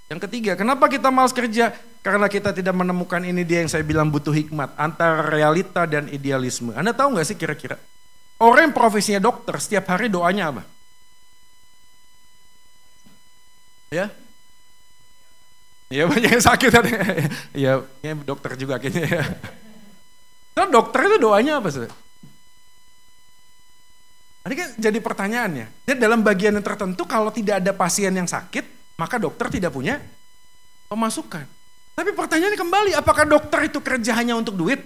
Yang ketiga, kenapa kita malas kerja? Karena kita tidak menemukan ini dia yang saya bilang butuh hikmat. Antara realita dan idealisme. Anda tahu gak sih kira-kira? Orang yang profesinya dokter, setiap hari doanya apa? Ya? Ya banyak yang sakit. Ya dokter juga kayaknya ya. Karena dokter itu doanya apa sih? Ini kan jadi pertanyaannya. Jadi dalam bagian yang tertentu kalau tidak ada pasien yang sakit, maka dokter tidak punya pemasukan. Tapi pertanyaannya kembali, apakah dokter itu kerja hanya untuk duit?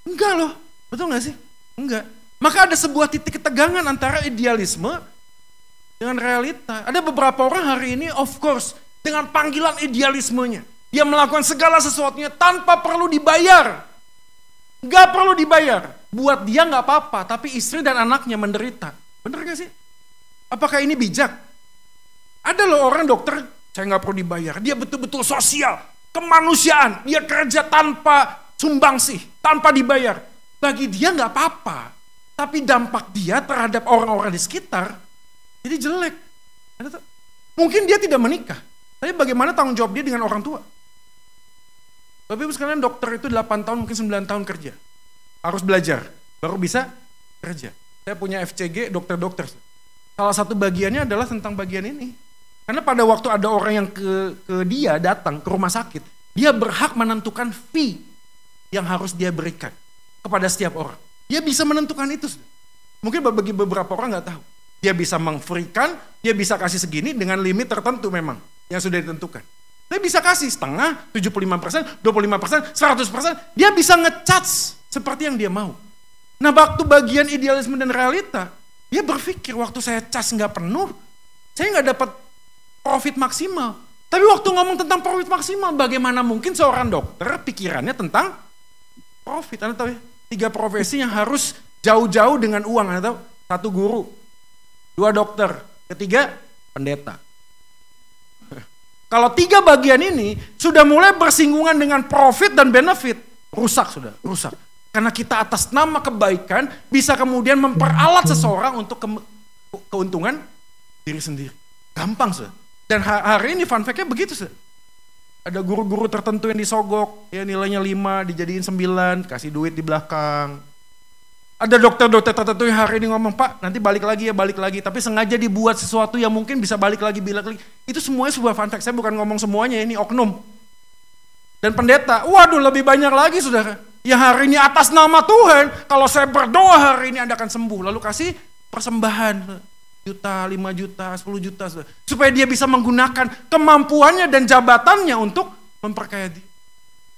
Enggak loh, betul gak sih? Enggak. Maka ada sebuah titik ketegangan antara idealisme dengan realita. Ada beberapa orang hari ini of course dengan panggilan idealismenya. Dia melakukan segala sesuatunya tanpa perlu dibayar. Gak perlu dibayar. Buat dia gak apa-apa, tapi istri dan anaknya menderita. Bener gak sih? Apakah ini bijak? Ada loh orang dokter, saya gak perlu dibayar. Dia betul-betul sosial, kemanusiaan. Dia kerja tanpa sumbangsih, tanpa dibayar. Bagi dia gak apa-apa. Tapi dampak dia terhadap orang-orang di sekitar, jadi jelek. Mungkin dia tidak menikah. Tapi bagaimana tanggung jawab dia dengan orang tua? Bapak Ibu sekalian, dokter itu 8 tahun, mungkin 9 tahun kerja. Harus belajar, baru bisa kerja. Saya punya FCG, dokter-dokter. Salah satu bagiannya adalah tentang bagian ini. Karena pada waktu ada orang yang ke dia datang ke rumah sakit, dia berhak menentukan fee yang harus dia berikan kepada setiap orang. Dia bisa menentukan itu. Mungkin bagi beberapa orang gak tahu. Dia bisa meng-free-kan, dia bisa kasih segini dengan limit tertentu memang yang sudah ditentukan. Dia bisa kasih setengah, 75%, 25%, 100%. Dia bisa nge-charge seperti yang dia mau. Nah, waktu bagian idealisme dan realita, dia berpikir waktu saya charge nggak penuh, saya nggak dapat profit maksimal. Tapi waktu ngomong tentang profit maksimal, bagaimana mungkin seorang dokter pikirannya tentang profit? Anda tahu ya, 3 profesi yang harus jauh-jauh dengan uang. Anda tahu? 1 guru, 2 dokter, 3 pendeta. Kalau 3 bagian ini sudah mulai bersinggungan dengan profit dan benefit, rusak sudah, rusak. Karena kita atas nama kebaikan bisa kemudian memperalat seseorang untuk keuntungan diri sendiri. Gampang sudah. Dan hari ini fun fact-nya begitu sudah. Ada guru-guru tertentu yang disogok, ya nilainya 5, dijadiin 9, kasih duit di belakang. Ada dokter-dokter tertentu yang hari ini ngomong, Pak nanti balik lagi ya, balik lagi. Tapi sengaja dibuat sesuatu yang mungkin bisa balik lagi. Itu semuanya sebuah fun fact, saya bukan ngomong semuanya, ini oknum. Dan pendeta, waduh lebih banyak lagi saudara. Yang hari ini atas nama Tuhan, kalau saya berdoa hari ini Anda akan sembuh. Lalu kasih persembahan, juta, 5 juta, 10 juta. Saudara. Supaya dia bisa menggunakan kemampuannya dan jabatannya untuk memperkaya diri.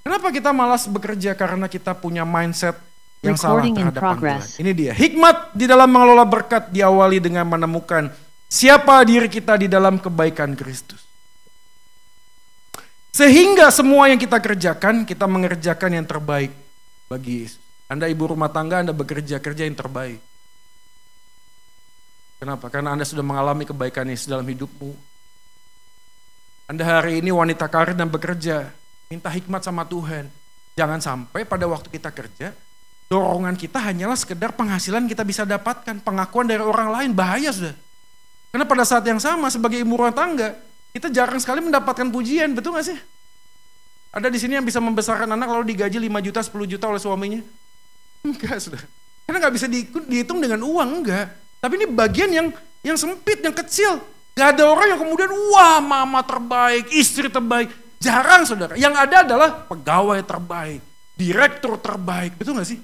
Kenapa kita malas bekerja? Karena kita punya mindset yang salah terhadap panggilan. Ini dia, hikmat di dalam mengelola berkat diawali dengan menemukan siapa diri kita di dalam kebaikan Kristus. Sehingga semua yang kita kerjakan, kita mengerjakan yang terbaik bagi Yesus. Anda ibu rumah tangga, Anda bekerja yang terbaik. Kenapa? Karena Anda sudah mengalami kebaikan Yesus dalam hidupmu. Anda hari ini wanita karir dan bekerja, minta hikmat sama Tuhan. Jangan sampai pada waktu kita kerja, dorongan kita hanyalah sekedar penghasilan kita bisa dapatkan, pengakuan dari orang lain, bahaya sudah. Karena pada saat yang sama sebagai ibu rumah tangga, kita jarang sekali mendapatkan pujian, betul gak sih? Ada di sini yang bisa membesarkan anak lalu digaji 5 juta, 10 juta oleh suaminya? Enggak sudah. Karena gak bisa dihitung dengan uang, enggak. Tapi ini bagian yang sempit, yang kecil. Gak ada orang yang kemudian, wah mama terbaik, istri terbaik. Jarang saudara. Yang ada adalah pegawai terbaik, direktur terbaik, betul gak sih?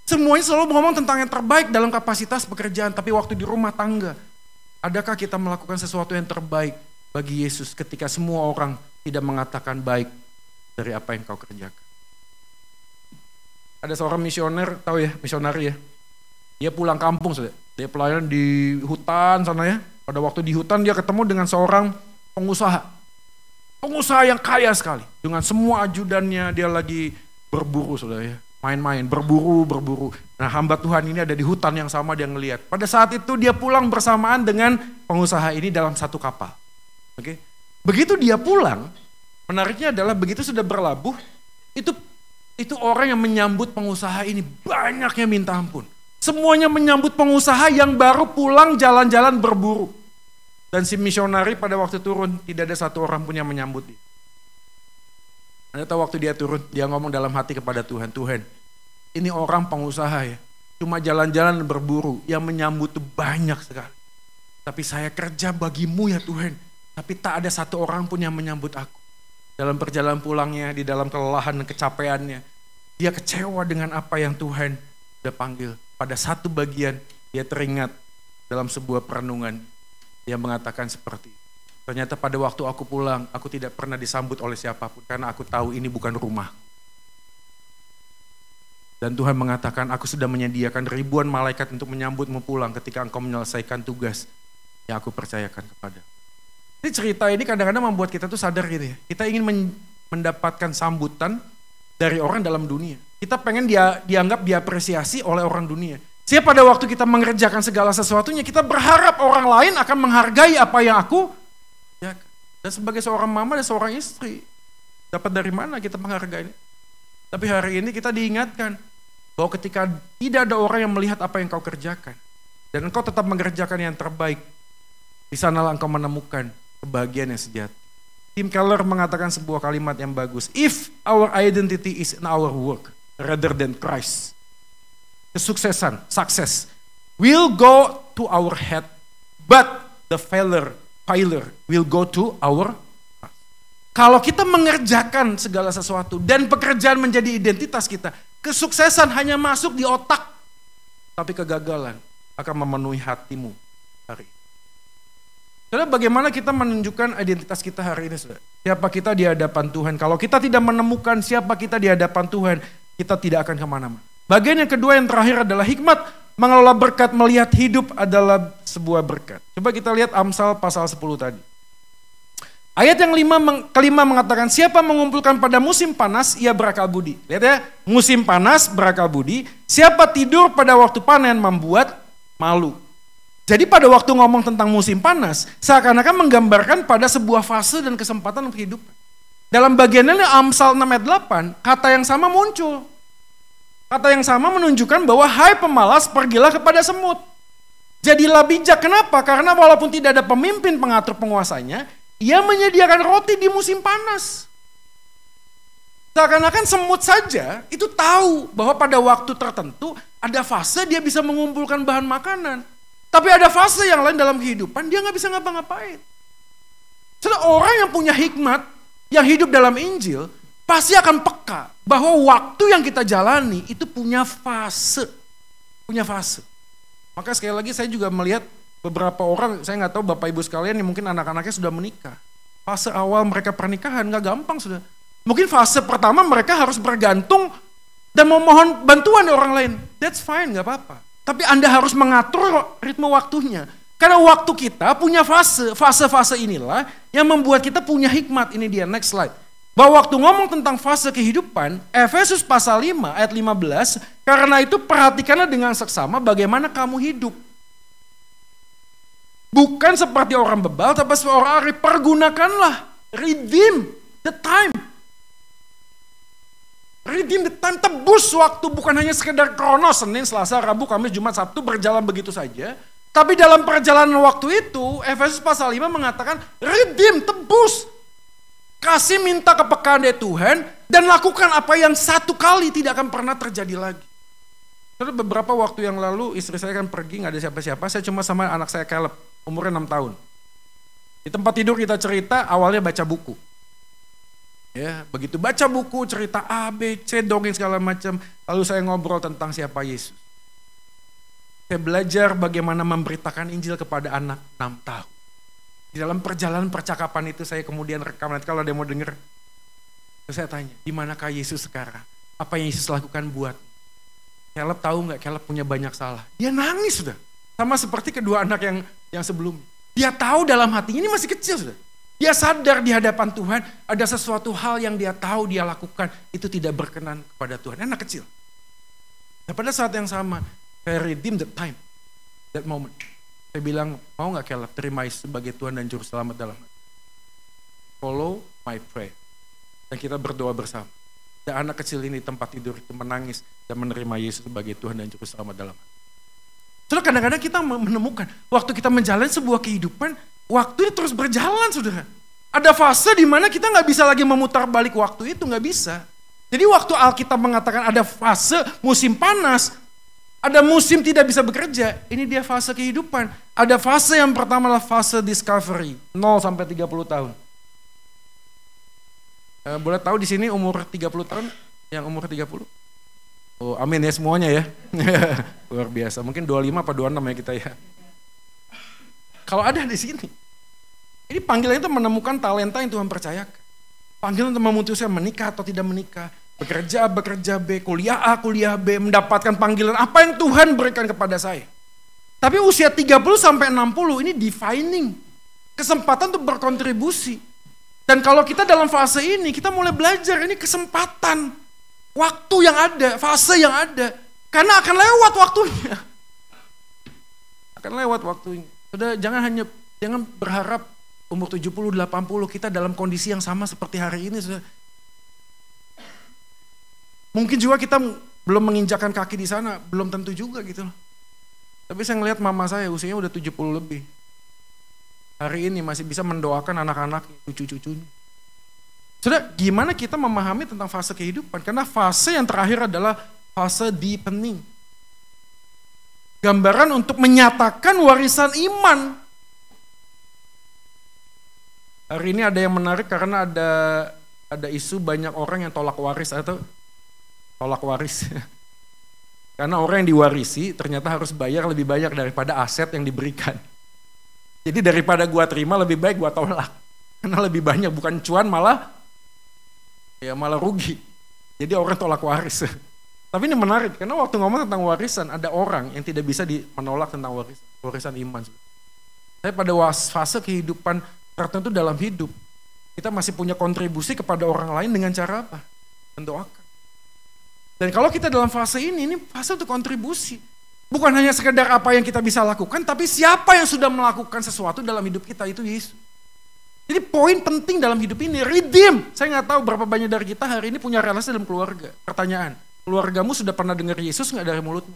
Semuanya selalu ngomong tentang yang terbaik dalam kapasitas pekerjaan, tapi waktu di rumah tangga, adakah kita melakukan sesuatu yang terbaik bagi Yesus ketika semua orang tidak mengatakan baik dari apa yang kau kerjakan? Ada seorang misioner, tahu ya, misionari ya, dia pulang kampung sudah, dia pelayanan di hutan sana ya. Pada waktu di hutan dia ketemu dengan seorang pengusaha yang kaya sekali, dengan semua ajudannya dia lagi berburu sudah ya. Main-main, berburu. Nah hamba Tuhan ini ada di hutan yang sama, dia ngelihat. Pada saat itu dia pulang bersamaan dengan pengusaha ini dalam satu kapal. Oke. Begitu dia pulang, menariknya adalah begitu sudah berlabuh, itu orang yang menyambut pengusaha ini banyaknya minta ampun. Semuanya menyambut pengusaha yang baru pulang jalan-jalan berburu. Dan si misionari pada waktu turun, tidak ada satu orang pun yang menyambut dia. Anda tahu waktu dia turun, dia ngomong dalam hati kepada Tuhan, Tuhan, ini orang pengusaha ya, cuma jalan-jalan berburu, yang menyambut tuh banyak sekali. Tapi saya kerja bagimu ya Tuhan, tapi tak ada satu orang pun yang menyambut aku. Dalam perjalanan pulangnya, di dalam kelelahan dan kecapeannya, dia kecewa dengan apa yang Tuhan sudah panggil. Pada satu bagian, dia teringat dalam sebuah perenungan, dia mengatakan seperti itu. Ternyata pada waktu aku pulang, aku tidak pernah disambut oleh siapapun karena aku tahu ini bukan rumah. Dan Tuhan mengatakan, aku sudah menyediakan ribuan malaikat untuk menyambutmu pulang ketika engkau menyelesaikan tugas yang aku percayakan kepada. Ini cerita ini kadang-kadang membuat kita tuh sadar gitu ya. Kita ingin mendapatkan sambutan dari orang dalam dunia. Kita pengen dianggap diapresiasi oleh orang dunia. Sehingga pada waktu kita mengerjakan segala sesuatunya, kita berharap orang lain akan menghargai apa yang aku kerjakan. Dan sebagai seorang mama dan seorang istri, dapat dari mana kita menghargai ini? Tapi hari ini kita diingatkan bahwa ketika tidak ada orang yang melihat apa yang kau kerjakan, dan engkau tetap mengerjakan yang terbaik, di sanalah engkau menemukan kebahagiaan yang sejati. Tim Keller mengatakan sebuah kalimat yang bagus. If our identity is in our work rather than Christ, kesuksesan, sukses, will go to our head, but the failure will go to our heart. Kalau kita mengerjakan segala sesuatu dan pekerjaan menjadi identitas kita, kesuksesan hanya masuk di otak, tapi kegagalan akan memenuhi hatimu hari ini. Saudara, bagaimana kita menunjukkan identitas kita hari ini, saudara? Siapa kita di hadapan Tuhan? Kalau kita tidak menemukan siapa kita di hadapan Tuhan, kita tidak akan kemana-mana. Bagian yang kedua yang terakhir adalah hikmat mengelola berkat, melihat hidup adalah sebuah berkat. Coba kita lihat Amsal pasal 10 tadi. Ayat yang kelima mengatakan, siapa mengumpulkan pada musim panas, ia berakal budi. Lihat ya, musim panas berakal budi, siapa tidur pada waktu panen membuat malu. Jadi pada waktu ngomong tentang musim panas, seakan-akan menggambarkan pada sebuah fase dan kesempatan untuk hidup. Dalam bagiannya Amsal 6 ayat 8, kata yang sama muncul. Kata yang sama menunjukkan bahwa hai pemalas, pergilah kepada semut. Jadilah bijak, kenapa? Karena walaupun tidak ada pemimpin pengatur penguasanya, ia menyediakan roti di musim panas. Seakan-akan semut saja itu tahu bahwa pada waktu tertentu ada fase dia bisa mengumpulkan bahan makanan. Tapi ada fase yang lain dalam kehidupan dia nggak bisa ngapa-ngapain. Setelah orang yang punya hikmat, yang hidup dalam Injil, pasti akan peka bahwa waktu yang kita jalani itu punya fase. Punya fase. Maka sekali lagi saya juga melihat beberapa orang, saya nggak tahu Bapak Ibu sekalian yang mungkin anak-anaknya sudah menikah. Fase awal mereka pernikahan nggak gampang sudah. Mungkin fase pertama mereka harus bergantung dan memohon bantuan dari orang lain. That's fine, nggak apa-apa. Tapi Anda harus mengatur ritme waktunya. Karena waktu kita punya fase-fase inilah yang membuat kita punya hikmat. Ini dia, next slide. Bahwa waktu ngomong tentang fase kehidupan, Efesus pasal 5 ayat 15, karena itu perhatikanlah dengan seksama bagaimana kamu hidup. Bukan seperti orang bebal, tapi seperti orang ari, pergunakanlah, redeem the time. Redeem the time, tebus waktu, bukan hanya sekedar kronos, Senin, Selasa, Rabu, Kamis, Jumat, Sabtu berjalan begitu saja. Tapi dalam perjalanan waktu itu, Efesus pasal 5 mengatakan, redeem, tebus. Kasih minta kepekaan dari Tuhan, dan lakukan apa yang satu kali tidak akan pernah terjadi lagi. Terus beberapa waktu yang lalu, istri saya kan pergi, gak ada siapa-siapa, saya cuma sama anak saya Caleb, umurnya 6 tahun. Di tempat tidur kita cerita, awalnya baca buku. Ya, begitu baca buku, cerita A, B, C, dongeng segala macam, lalu saya ngobrol tentang siapa Yesus. Saya belajar bagaimana memberitakan Injil kepada anak 6 tahun. Di dalam perjalanan percakapan itu saya kemudian rekam, nanti kalau ada yang mau denger. Terus saya tanya, di manakah Yesus sekarang? Apa yang Yesus lakukan buat? Caleb tahu nggak? Caleb punya banyak salah. Dia nangis sudah. Sama seperti kedua anak yang sebelumnya. Dia tahu dalam hatinya, ini masih kecil sudah. Dia sadar di hadapan Tuhan ada sesuatu hal yang dia tahu dia lakukan itu tidak berkenan kepada Tuhan. Anak kecil. Dan pada saat yang sama, saya redeem the time, that moment. Saya bilang, mau gak Caleb terima Yesus sebagai Tuhan dan Juru Selamat dalam hati? Follow my prayer. Dan kita berdoa bersama. Dan anak kecil ini tempat tidur itu menangis dan menerima Yesus sebagai Tuhan dan Juru Selamat dalam hati. Saudara, kadang-kadang kita menemukan waktu kita menjalani sebuah kehidupan, waktu ini terus berjalan, saudara. Ada fase di mana kita nggak bisa lagi memutar balik waktu itu, nggak bisa. Jadi waktu Alkitab mengatakan ada fase musim panas, ada musim tidak bisa bekerja, ini dia fase kehidupan. Ada fase yang pertama adalah fase discovery, 0 sampai 30 tahun. Boleh tahu di sini umur 30 tahun, yang umur 30? Oh, amin ya semuanya ya. Luar biasa. Mungkin 25 apa 26 ya kita ya. Kalau ada di sini. Ini panggilan itu menemukan talenta yang Tuhan percayakan. Panggilan untuk memutuskan menikah atau tidak menikah. Bekerja A, bekerja B, kuliah A, kuliah B. Mendapatkan panggilan apa yang Tuhan berikan kepada saya. Tapi usia 30 sampai 60 ini defining. Kesempatan untuk berkontribusi. Dan kalau kita dalam fase ini, kita mulai belajar ini kesempatan. Waktu yang ada, fase yang ada. Karena akan lewat waktunya. Akan lewat waktunya. Sudah, jangan berharap umur 70, 80 kita dalam kondisi yang sama seperti hari ini. Sudah. Mungkin juga kita belum menginjakkan kaki di sana, belum tentu juga gitu loh. Tapi saya ngelihat mama saya usianya udah 70 lebih. Hari ini masih bisa mendoakan anak-anak, cucu-cucunya. Sudah, gimana kita memahami tentang fase kehidupan? Karena fase yang terakhir adalah fase deepening. Gambaran untuk menyatakan warisan iman. Hari ini ada yang menarik karena ada isu banyak orang yang tolak waris atau tolak waris. Karena orang yang diwarisi ternyata harus bayar lebih banyak daripada aset yang diberikan. Jadi daripada gua terima lebih baik gua tolak. Karena lebih banyak, bukan cuan malah rugi. Jadi orang tolak waris. Tapi ini menarik karena waktu ngomong tentang warisan ada orang yang tidak bisa menolak tentang warisan iman. Tapi pada fase kehidupan tertentu dalam hidup kita masih punya kontribusi kepada orang lain dengan cara apa? Mendoakan. Dan kalau kita dalam fase ini fase untuk kontribusi. Bukan hanya sekedar apa yang kita bisa lakukan, tapi siapa yang sudah melakukan sesuatu dalam hidup kita itu Yesus. Jadi poin penting dalam hidup ini, redeem. Saya nggak tahu berapa banyak dari kita hari ini punya relasi dalam keluarga. Pertanyaan, keluargamu sudah pernah dengar Yesus nggak dari mulutmu?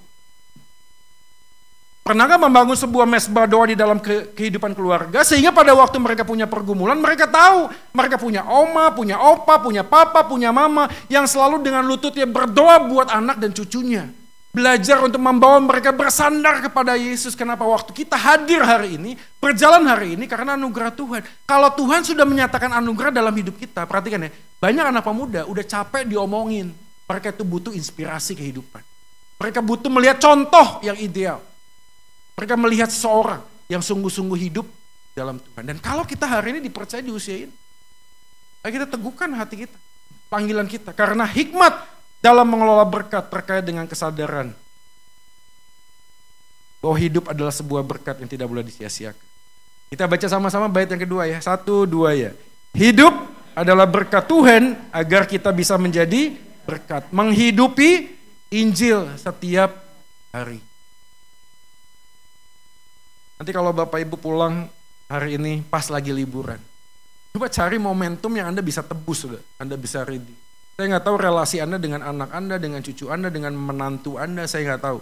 Pernahkah membangun sebuah mesbah doa di dalam kehidupan keluarga, sehingga pada waktu mereka punya pergumulan, mereka tahu, mereka punya oma, punya opa, punya papa, punya mama, yang selalu dengan lututnya berdoa buat anak dan cucunya. Belajar untuk membawa mereka bersandar kepada Yesus. Kenapa waktu kita hadir hari ini, berjalan hari ini karena anugerah Tuhan. Kalau Tuhan sudah menyatakan anugerah dalam hidup kita, perhatikan ya, banyak anak pemuda udah capek diomongin. Mereka itu butuh inspirasi kehidupan. Mereka butuh melihat contoh yang ideal. Mereka melihat seseorang yang sungguh-sungguh hidup dalam Tuhan. Dan kalau kita hari ini dipercaya di usia ini, kita teguhkan hati kita, panggilan kita. Karena hikmat dalam mengelola berkat terkait dengan kesadaran bahwa hidup adalah sebuah berkat yang tidak boleh disia-siakan. Kita baca sama-sama bait yang kedua ya. 1, 2 ya. Hidup adalah berkat Tuhan agar kita bisa menjadi berkat. Menghidupi Injil setiap hari. Nanti kalau Bapak Ibu pulang hari ini pas lagi liburan, coba cari momentum yang Anda bisa tebus, Anda bisa ready. Saya nggak tahu relasi Anda dengan anak Anda, dengan cucu Anda, dengan menantu Anda, saya nggak tahu.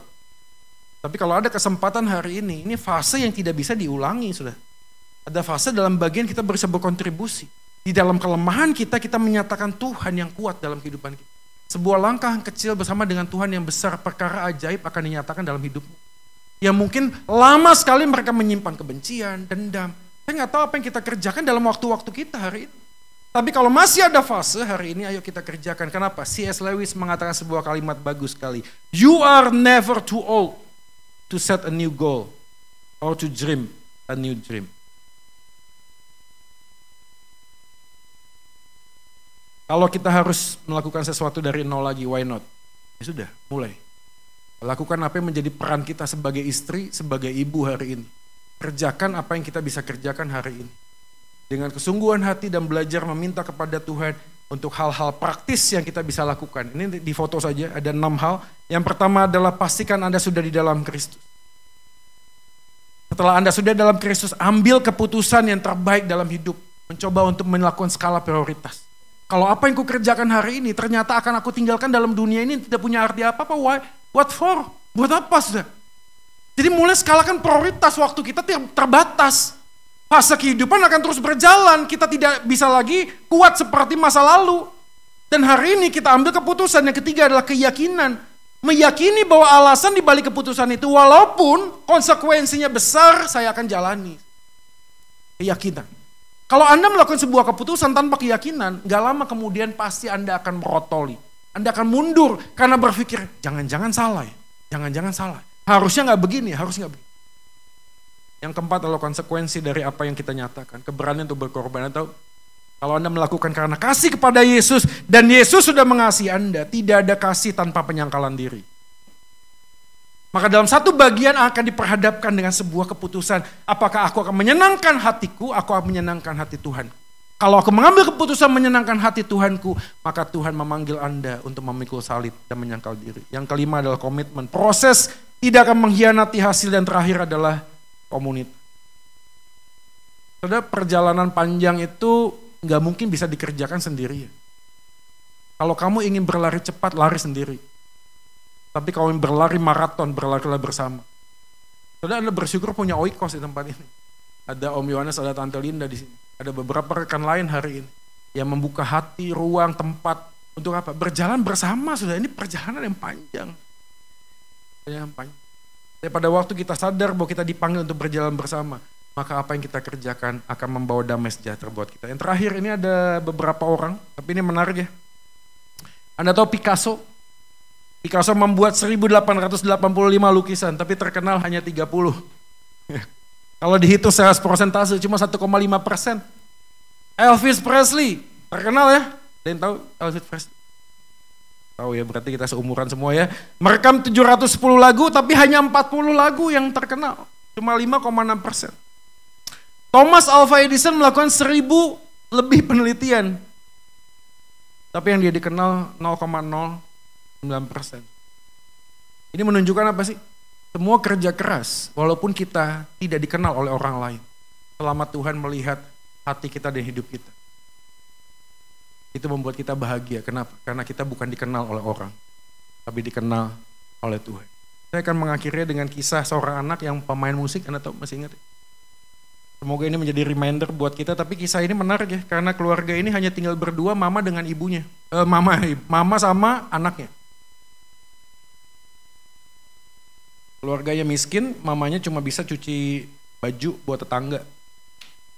Tapi kalau ada kesempatan hari ini fase yang tidak bisa diulangi sudah. Ada fase dalam bagian kita bisa berkontribusi. Di dalam kelemahan kita menyatakan Tuhan yang kuat dalam kehidupan kita. Sebuah langkah yang kecil bersama dengan Tuhan yang besar, perkara ajaib akan dinyatakan dalam hidupmu. Yang mungkin lama sekali mereka menyimpan kebencian, dendam. Saya nggak tahu apa yang kita kerjakan dalam waktu-waktu kita hari ini. Tapi kalau masih ada fase hari ini, ayo kita kerjakan. Kenapa? C.S. Lewis mengatakan sebuah kalimat bagus sekali. You are never too old to set a new goal or to dream a new dream. Kalau kita harus melakukan sesuatu dari nol lagi, why not? Ya sudah, mulai. Lakukan apa yang menjadi peran kita sebagai istri, sebagai ibu hari ini. Kerjakan apa yang kita bisa kerjakan hari ini. Dengan kesungguhan hati dan belajar meminta kepada Tuhan untuk hal-hal praktis yang kita bisa lakukan. Ini di foto saja, ada 6 hal. Yang pertama adalah pastikan Anda sudah di dalam Kristus. Setelah Anda sudah dalam Kristus, ambil keputusan yang terbaik dalam hidup. Mencoba untuk melakukan skala prioritas. Kalau apa yang kukerjakan hari ini ternyata akan aku tinggalkan dalam dunia ini tidak punya arti apa-apa. Why? What for? Buat apa sudah? Jadi mulai skalakan prioritas, waktu kita terbatas. Fase kehidupan akan terus berjalan, kita tidak bisa lagi kuat seperti masa lalu. Dan hari ini kita ambil keputusan. Yang ketiga adalah keyakinan. Meyakini bahwa alasan di balik keputusan itu, walaupun konsekuensinya besar, saya akan jalani. Keyakinan. Kalau Anda melakukan sebuah keputusan tanpa keyakinan, gak lama kemudian pasti Anda akan merotoli. Anda akan mundur karena berpikir, jangan-jangan salah ya. Jangan-jangan salah. Harusnya gak begini, harusnya gak begini. Yang keempat adalah konsekuensi dari apa yang kita nyatakan. Keberanian untuk berkorban. Atau kalau Anda melakukan karena kasih kepada Yesus dan Yesus sudah mengasihi Anda, tidak ada kasih tanpa penyangkalan diri. Maka dalam satu bagian akan diperhadapkan dengan sebuah keputusan. Apakah aku akan menyenangkan hatiku, aku akan menyenangkan hati Tuhan. Kalau aku mengambil keputusan menyenangkan hati Tuhanku, maka Tuhan memanggil Anda untuk memikul salib dan menyangkal diri. Yang kelima adalah komitmen. Proses tidak akan mengkhianati hasil, dan terakhir adalah komunitas. Saudara, perjalanan panjang itu nggak mungkin bisa dikerjakan sendiri. Kalau kamu ingin berlari cepat, lari sendiri. Tapi kalau ingin berlari maraton, berlarilah bersama. Saudara, Anda bersyukur punya oikos di tempat ini. Ada Om Yohanes, ada Tante Linda di sini. Ada beberapa rekan lain hari ini yang membuka hati, ruang, tempat untuk apa? Berjalan bersama, sudah. Ini perjalanan yang panjang. Yang panjang. Dan pada waktu kita sadar bahwa kita dipanggil untuk berjalan bersama, maka apa yang kita kerjakan akan membawa damai sejahtera buat kita. Yang terakhir ini ada beberapa orang, tapi ini menarik ya. Anda tahu Picasso? Picasso membuat 1885 lukisan, tapi terkenal hanya 30. Kalau dihitung secara persentase cuma 1,5%. Elvis Presley, terkenal ya? Ada yang tahu Elvis Presley? Tahu ya, berarti kita seumuran semua ya. Merekam 710 lagu, tapi hanya 40 lagu yang terkenal. Cuma 5,6%. Thomas Alva Edison melakukan 1000 lebih penelitian. Tapi yang dia dikenal 0,09%. Ini menunjukkan apa sih? Semua kerja keras, walaupun kita tidak dikenal oleh orang lain. Selama Tuhan melihat hati kita dan hidup kita. Itu membuat kita bahagia. Kenapa? Karena kita bukan dikenal oleh orang, tapi dikenal oleh Tuhan. Saya akan mengakhirinya dengan kisah seorang anak yang pemain musik. Anda tahu, masih ingat? Semoga ini menjadi reminder buat kita, tapi kisah ini menarik ya, karena keluarga ini hanya tinggal berdua, mama dengan ibunya. Mama sama anaknya. Keluarganya miskin, mamanya cuma bisa cuci baju buat tetangga.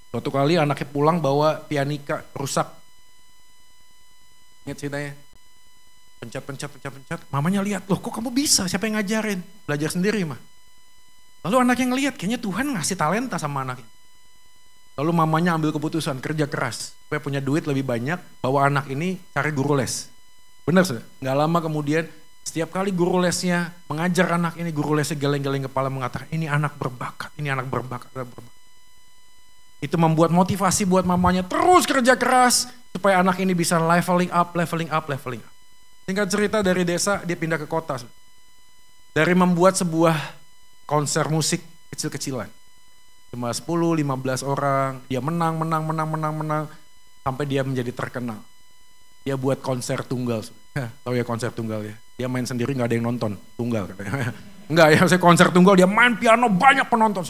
Suatu kali anaknya pulang bawa pianika rusak. Ingat ceritanya? Pencet. Mamanya lihat, loh kok kamu bisa? Siapa yang ngajarin? Belajar sendiri mah. Lalu anaknya ngelihat, kayaknya Tuhan ngasih talenta sama anaknya. Lalu mamanya ambil keputusan, kerja keras. Supaya punya duit lebih banyak, bawa anak ini cari guru les. Benar sudah? Gak lama kemudian, setiap kali guru lesnya mengajar anak ini, guru lesnya geleng-geleng kepala mengatakan, ini anak berbakat, ini anak berbakat. Itu membuat motivasi buat mamanya terus kerja keras, supaya anak ini bisa leveling up. Singkat cerita, dari desa dia pindah ke kota. Dari membuat sebuah konser musik kecil-kecilan. Cuma 10-15 orang, dia menang, sampai dia menjadi terkenal. Dia buat konser tunggal. Tahu ya konser tunggal ya? Dia main sendiri gak ada yang nonton, tunggal katanya. Enggak ya, saya konser tunggal dia main piano banyak penonton.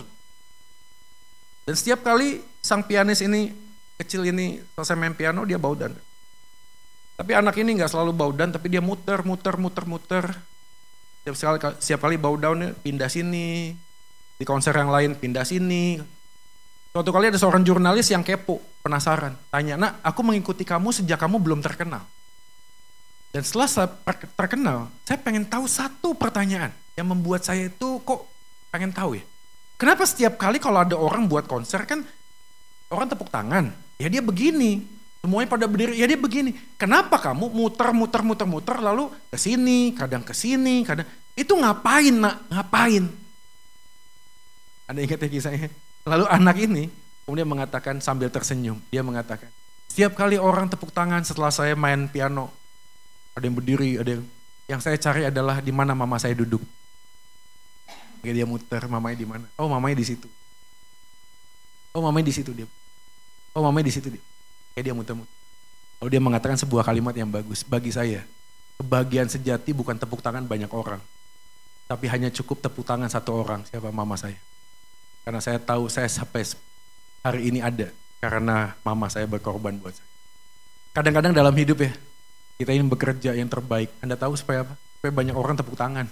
Dan setiap kali sang pianis ini, kecil ini selesai main piano dia baudan. Tapi anak ini gak selalu baudan, tapi dia muter. Setiap kali baudannya pindah sini, di konser yang lain pindah sini. Suatu kali ada seorang jurnalis yang kepo, penasaran. Tanya, nak aku mengikuti kamu sejak kamu belum terkenal. Dan setelah saya terkenal, saya pengen tahu satu pertanyaan yang membuat saya itu kok pengen tahu ya. Kenapa setiap kali kalau ada orang buat konser kan orang tepuk tangan, ya dia begini. Semuanya pada berdiri, ya dia begini. Kenapa kamu muter lalu ke sini, kadang itu ngapain nak? Ngapain? Ada ingat ya kisahnya? Lalu anak ini kemudian mengatakan sambil tersenyum, dia mengatakan, setiap kali orang tepuk tangan setelah saya main piano, ada yang berdiri, yang saya cari adalah di mana mama saya duduk. Kayak dia muter, mamanya di mana? Oh, mamanya di situ. Oh, mamanya di situ dia. Oh, mamanya di situ dia. Kayak dia muter-muter. Lalu dia mengatakan sebuah kalimat yang bagus. Bagi saya, kebahagiaan sejati bukan tepuk tangan banyak orang, tapi hanya cukup tepuk tangan satu orang, siapa? Mama saya. Karena saya tahu saya sampai hari ini ada karena mama saya berkorban buat saya. Kadang-kadang dalam hidup ya, kita ingin bekerja yang terbaik. Anda tahu supaya apa? Supaya banyak orang tepuk tangan.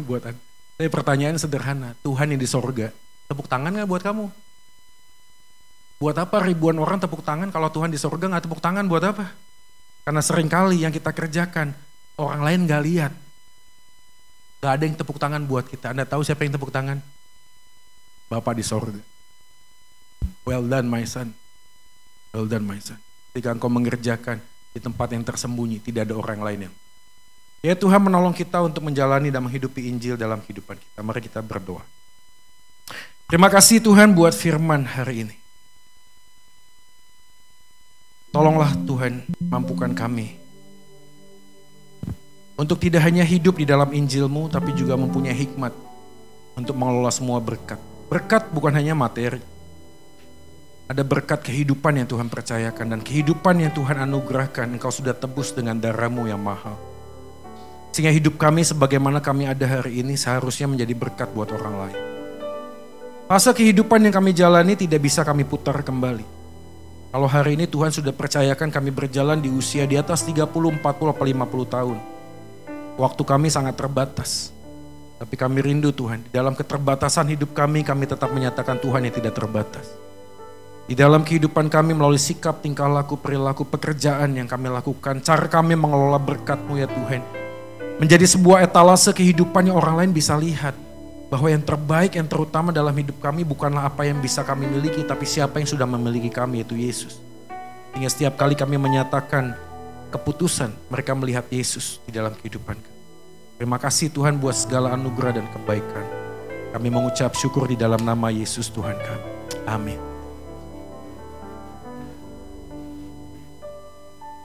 Buat Anda. Tapi pertanyaan sederhana, Tuhan yang di sorga, tepuk tangan gak buat kamu? Buat apa ribuan orang tepuk tangan kalau Tuhan di sorga gak tepuk tangan, buat apa? Karena seringkali yang kita kerjakan, orang lain gak lihat. Gak ada yang tepuk tangan buat kita. Anda tahu siapa yang tepuk tangan? Bapa di sorga. Well done my son. Well done my son. Ketika engkau mengerjakan di tempat yang tersembunyi, tidak ada orang lain yang. Ya Tuhan menolong kita untuk menjalani dan menghidupi Injil dalam kehidupan kita. Mari kita berdoa. Terima kasih Tuhan buat firman hari ini. Tolonglah Tuhan, mampukan kami untuk tidak hanya hidup di dalam Injil-Mu, tapi juga mempunyai hikmat untuk mengelola semua berkat. Berkat bukan hanya materi. Ada berkat kehidupan yang Tuhan percayakan, dan kehidupan yang Tuhan anugerahkan, Engkau sudah tebus dengan darah-Mu yang mahal. Sehingga hidup kami sebagaimana kami ada hari ini seharusnya menjadi berkat buat orang lain. Fase kehidupan yang kami jalani tidak bisa kami putar kembali. Kalau hari ini Tuhan sudah percayakan kami berjalan di usia di atas 30, 40, 50 tahun. Waktu kami sangat terbatas. Tapi kami rindu Tuhan, di dalam keterbatasan hidup kami tetap menyatakan Tuhan yang tidak terbatas. Di dalam kehidupan kami melalui sikap, tingkah laku, perilaku, pekerjaan yang kami lakukan, cara kami mengelola berkat-Mu ya Tuhan, menjadi sebuah etalase kehidupan yang orang lain bisa lihat. Bahwa yang terbaik, yang terutama dalam hidup kami bukanlah apa yang bisa kami miliki, tapi siapa yang sudah memiliki kami, yaitu Yesus. Hingga setiap kali kami menyatakan keputusan, mereka melihat Yesus di dalam kehidupan kami. Terima kasih Tuhan buat segala anugerah dan kebaikan. Kami mengucap syukur di dalam nama Yesus Tuhan kami. Amin.